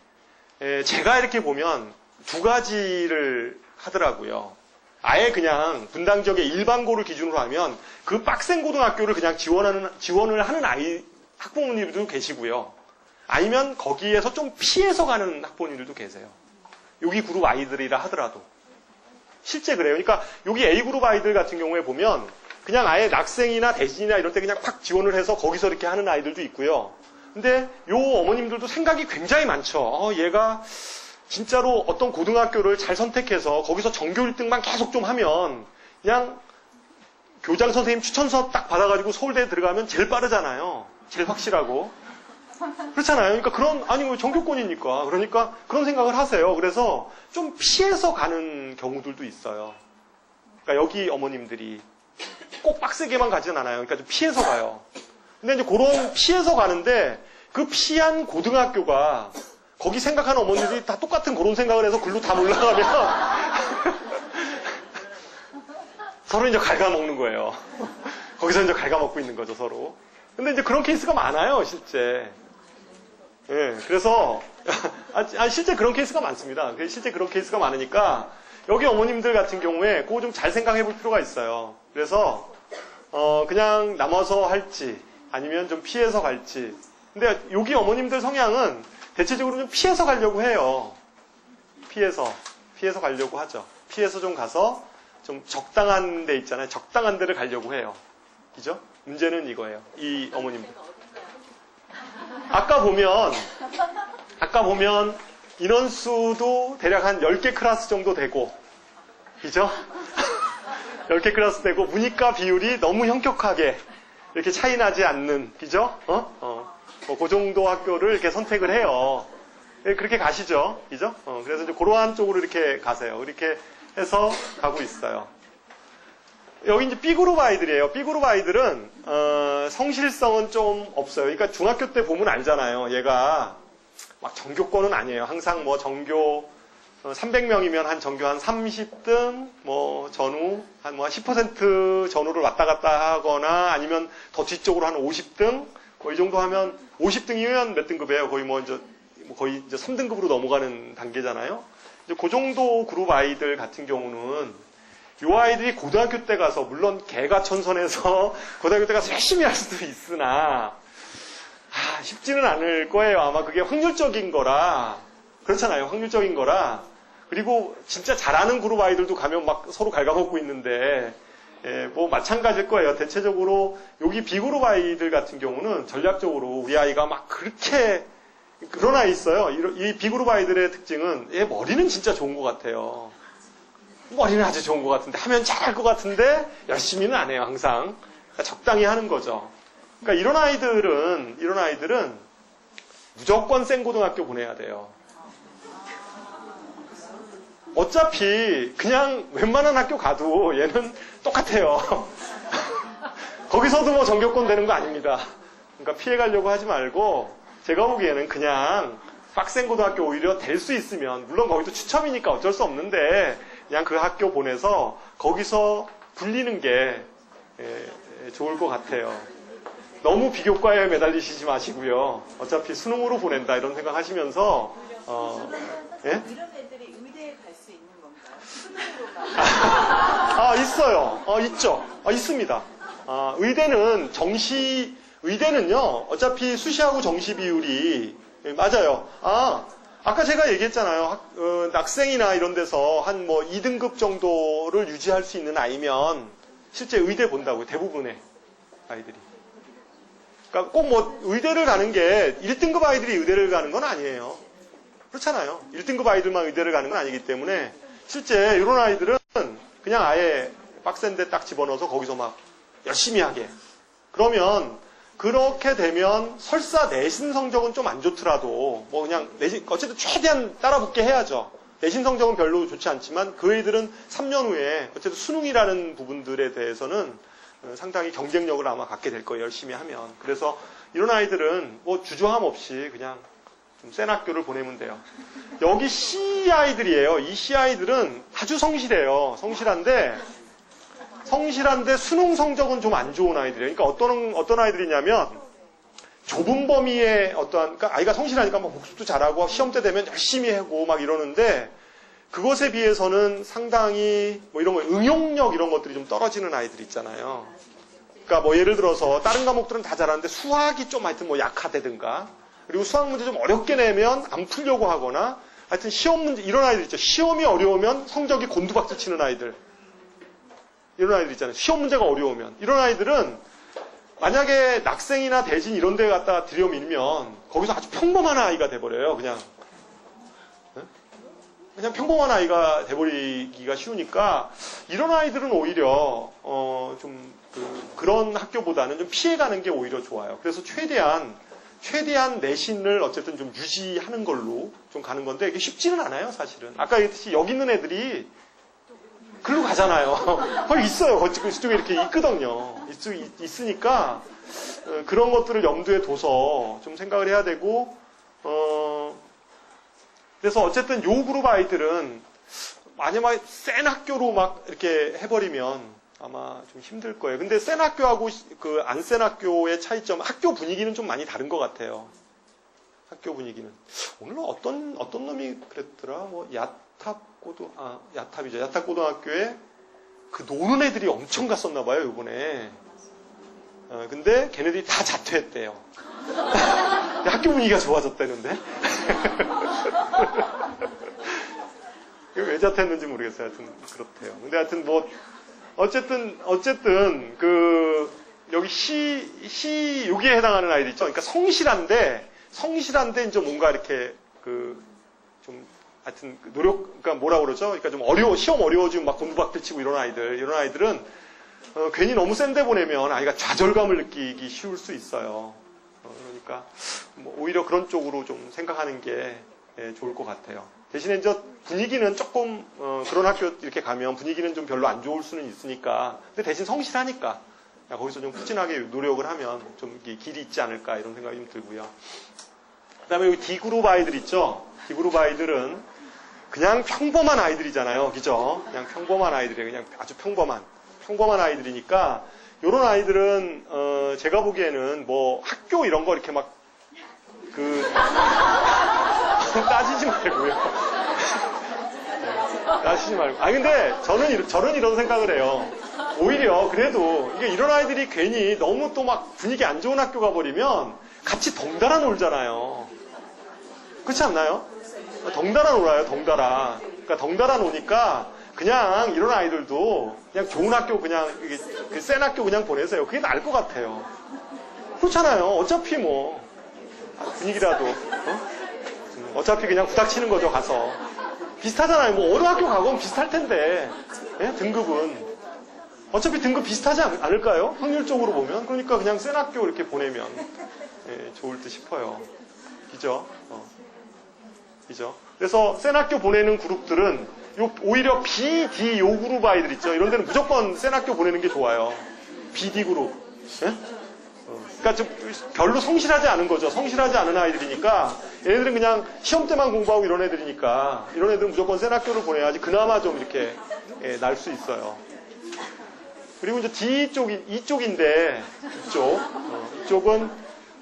제가 이렇게 보면 두 가지를 하더라고요. 아예 그냥 분당지역의 일반고를 기준으로 하면 그 빡센 고등학교를 그냥 지원을 하는 학부모님들도 계시고요. 아니면 거기에서 좀 피해서 가는 학부모님들도 계세요. 여기 그룹 아이들이라 하더라도. 실제 그래요. 그러니까 여기 A그룹 아이들 같은 경우에 보면 그냥 아예 낙생이나 대진이나 이럴 때 그냥 팍 지원을 해서 거기서 이렇게 하는 아이들도 있고요. 근데 요 어머님들도 생각이 굉장히 많죠. 얘가 진짜로 어떤 고등학교를 잘 선택해서 거기서 전교 1등만 계속 좀 하면 그냥 교장 선생님 추천서 딱 받아가지고 서울대에 들어가면 제일 빠르잖아요. 제일 확실하고. 그렇잖아요. 그러니까 아니, 전교권이니까. 그러니까 그런 생각을 하세요. 그래서 좀 피해서 가는 경우들도 있어요. 그러니까 여기 어머님들이 꼭 빡세게만 가진 않아요. 그러니까 좀 피해서 가요. 근데 이제 그런 피해서 가는데 그 피한 고등학교가 거기 생각하는 어머니들이 다 똑같은 그런 생각을 해서 글로 다 올라가면 서로 이제 갉아먹는 거예요. 거기서 이제 갉아먹고 있는 거죠, 서로. 근데 이제 그런 케이스가 많아요, 실제. 예, 그래서, 실제 그런 케이스가 많습니다. 실제 그런 케이스가 많으니까, 여기 어머님들 같은 경우에 그거 좀 잘 생각해 볼 필요가 있어요. 그래서, 그냥 남아서 할지, 아니면 좀 피해서 갈지. 근데 여기 어머님들 성향은 대체적으로 좀 피해서 가려고 해요. 피해서 가려고 하죠. 피해서 좀 가서 좀 적당한 데 있잖아요. 적당한 데를 가려고 해요. 그죠? 문제는 이거예요. 이 어머님들. 아까 보면 인원수도 대략 한 10개 클래스 정도 되고, 그죠? 10개 클래스 되고, 문이과 비율이 너무 현격하게 이렇게 차이 나지 않는, 그죠? 그 정도 학교를 이렇게 선택을 해요. 예, 그렇게 가시죠. 그죠? 그래서 이제 그러한 쪽으로 이렇게 가세요. 이렇게 해서 가고 있어요. 여기 이제 B그룹 아이들이에요. B그룹 아이들은, 성실성은 좀 없어요. 그러니까 중학교 때 보면 알잖아요. 얘가 막 전교권은 아니에요. 항상 뭐 전교 300명이면 한 전교 한 30등, 뭐 전후 한 뭐 10% 전후를 왔다 갔다 하거나 아니면 더 뒤쪽으로 한 50등, 뭐 이 정도 하면 50등이면 몇 등급이에요? 거의 거의 이제 3등급으로 넘어가는 단계잖아요. 이제 그 정도 그룹 아이들 같은 경우는 요 아이들이 고등학교 때 가서 물론 개가천선해서 고등학교 때 가서 열심히 할 수도 있으나 쉽지는 않을 거예요. 아마 그게 확률적인 거라 그렇잖아요. 확률적인 거라 그리고 진짜 잘하는 그룹 아이들도 가면 막 서로 갉아먹고 있는데 뭐 마찬가지일 거예요. 대체적으로 여기 B그룹 아이들 같은 경우는 전략적으로 우리 아이가 막 그렇게 그런 아이 있어요. 이 B그룹 아이들의 특징은 얘 머리는 진짜 좋은 것 같아요. 머리는 아주 좋은 것 같은데 하면 잘할 것 같은데 열심히는 안 해요. 항상 그러니까 적당히 하는 거죠. 그러니까 이런 아이들은 무조건 센 고등학교 보내야 돼요. 어차피 그냥 웬만한 학교 가도 얘는 똑같아요. 거기서도 뭐 전교권 되는 거 아닙니다. 그러니까 피해가려고 하지 말고 제가 보기에는 그냥 빡센 고등학교 오히려 될 수 있으면 물론 거기도 추첨이니까 어쩔 수 없는데 그냥 그 학교 보내서 거기서 불리는 게 좋을 것 같아요. 너무 비교과에 매달리시지 마시고요. 어차피 수능으로 보낸다 이런 생각 하시면서 예? 이런 애들이 의대에 갈 수 있는 건가요? 수능으로만? 있어요. 있죠. 있습니다. 의대는요, 어차피 수시하고 정시 비율이, 맞아요. 아까 제가 얘기했잖아요. 낙생이나 이런 데서 한 뭐 2등급 정도를 유지할 수 있는 아이면 실제 의대 본다고요. 대부분의 아이들이. 그러니까 꼭 뭐 의대를 가는 게 1등급 아이들이 의대를 가는 건 아니에요. 그렇잖아요. 1등급 아이들만 의대를 가는 건 아니기 때문에 실제 이런 아이들은 그냥 아예 빡센데 딱 집어넣어서 거기서 막 열심히 하게. 그러면 그렇게 되면 설사 내신 성적은 좀 안 좋더라도 뭐 그냥 내신 어쨌든 최대한 따라붙게 해야죠. 내신 성적은 별로 좋지 않지만 그 애들은 3년 후에 어쨌든 수능이라는 부분들에 대해서는 상당히 경쟁력을 아마 갖게 될 거예요. 열심히 하면. 그래서 이런 아이들은 뭐 주저함 없이 그냥 좀 센 학교를 보내면 돼요. 여기 C 아이들이에요. 이 C 아이들은 아주 성실해요. 성실한데 수능 성적은 좀 안 좋은 아이들이에요. 그러니까 어떤 아이들이냐면 좁은 범위의 그러니까 아이가 성실하니까 막 복습도 잘하고 시험 때 되면 열심히 하고 막 이러는데 그것에 비해서는 상당히 뭐 이런 거 응용력 이런 것들이 좀 떨어지는 아이들 있잖아요. 그러니까 뭐 예를 들어서 다른 과목들은 다 잘하는데 수학이 좀 하여튼 뭐 약하다든가 그리고 수학 문제 좀 어렵게 내면 안 풀려고 하거나 하여튼 시험 문제 이런 아이들 있죠. 시험이 어려우면 성적이 곤두박질 치는 아이들. 이런 아이들 있잖아요. 시험 문제가 어려우면. 이런 아이들은 만약에 낙생이나 대진 이런 데 갖다가 들여밀면 거기서 아주 평범한 아이가 돼버려요. 그냥 평범한 아이가 돼버리기가 쉬우니까 이런 아이들은 오히려 그런 학교보다는 좀 피해가는 게 오히려 좋아요. 그래서 최대한 내신을 어쨌든 좀 유지하는 걸로 좀 가는 건데 이게 쉽지는 않아요, 사실은. 아까 얘기했듯이 여기 있는 애들이 글로 가잖아요. 거기 있어요. 그쪽에 이렇게 있거든요. 있으니까 그런 것들을 염두에 둬서 좀 생각을 해야 되고 그래서 어쨌든 요 그룹 아이들은 만약에 센 학교로 막 이렇게 해버리면 아마 좀 힘들 거예요. 근데 센 학교하고 그 안 센 학교의 차이점, 학교 분위기는 좀 많이 다른 것 같아요. 학교 분위기는. 오늘 어떤 놈이 그랬더라? 뭐 야탑이죠. 야탑고등학교에 그 노는 애들이 엄청 갔었나 봐요, 요번에. 근데 걔네들이 다 자퇴했대요. 학교 분위기가 좋아졌다는데. 왜 자퇴했는지 모르겠어요. 하여튼 그렇대요. 근데 하여튼 뭐 어쨌든 여기 C 여기에 해당하는 아이들 있죠. 그러니까 성실한데 이제 뭔가 이렇게 하여튼 그러니까 뭐라 그러죠? 그러니까 좀 시험 어려워지면 막 곤두박질 치고 이런 아이들은 괜히 너무 센데 보내면 아이가 좌절감을 느끼기 쉬울 수 있어요. 그러니까 뭐 오히려 그런 쪽으로 좀 생각하는 게 좋을 것 같아요. 대신에 이제 분위기는 조금 그런 학교 이렇게 가면 분위기는 좀 별로 안 좋을 수는 있으니까 근데 대신 성실하니까 거기서 좀 꾸준하게 노력을 하면 좀 길이 있지 않을까 이런 생각이 좀 들고요. 그 다음에 여기 D그룹 아이들 있죠? D그룹 아이들은 그냥 평범한 아이들이잖아요. 그죠? 그냥 평범한 아이들이에요. 그냥 아주 평범한 아이들이니까 이런 아이들은 제가 보기에는 뭐 학교 이런 거 이렇게 막 따지지 말고요. 따지지 말고. 근데 저는 이런 생각을 해요. 오히려 그래도 이게 이런 아이들이 괜히 너무 또 막 분위기 안 좋은 학교 가버리면 같이 덩달아 놀잖아요. 그렇지 않나요? 덩달아 놀아요, 덩달아. 그러니까 덩달아 노니까 그냥 이런 아이들도 그냥 좋은 학교 그냥 센 학교 그냥 보내세요. 그게 나을 것 같아요. 그렇잖아요. 어차피 뭐 분위기라도 어차피 그냥 부닥치는 거죠. 가서 비슷하잖아요. 뭐 어느 학교 가건 비슷할 텐데 등급은 어차피 등급 비슷하지 않을까요? 확률적으로 보면. 그러니까 그냥 센 학교 이렇게 보내면 좋을 듯 싶어요. 그죠? 그죠? 그래서 센 학교 보내는 그룹들은 오히려 B, D 요 그룹 아이들 있죠. 이런 데는 무조건 센 학교 보내는 게 좋아요. B, D 그룹. 그러니까 좀 별로 성실하지 않은 거죠. 성실하지 않은 아이들이니까 얘네들은 그냥 시험 때만 공부하고 이런 애들이니까 이런 애들은 무조건 센 학교를 보내야지 그나마 좀 이렇게 날 수 있어요. 그리고 이제 이쪽인데 이쪽은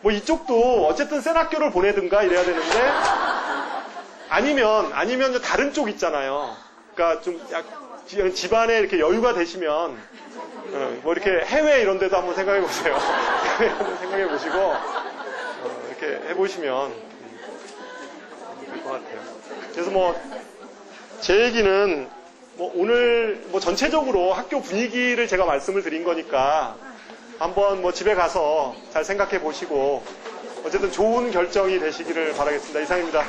뭐 이쪽도 어쨌든 센 학교를 보내든가 이래야 되는데 아니면 이제 다른 쪽 있잖아요. 그러니까 좀 집안에 이렇게 여유가 되시면 뭐 이렇게 해외 이런 데도 한번 생각해 보세요. 해외 한번 생각해 보시고 이렇게 해보시면 될 것 같아요. 그래서 뭐 제 얘기는 뭐 오늘 뭐 전체적으로 학교 분위기를 제가 말씀을 드린 거니까 한번 뭐 집에 가서 잘 생각해 보시고 어쨌든 좋은 결정이 되시기를 바라겠습니다. 이상입니다.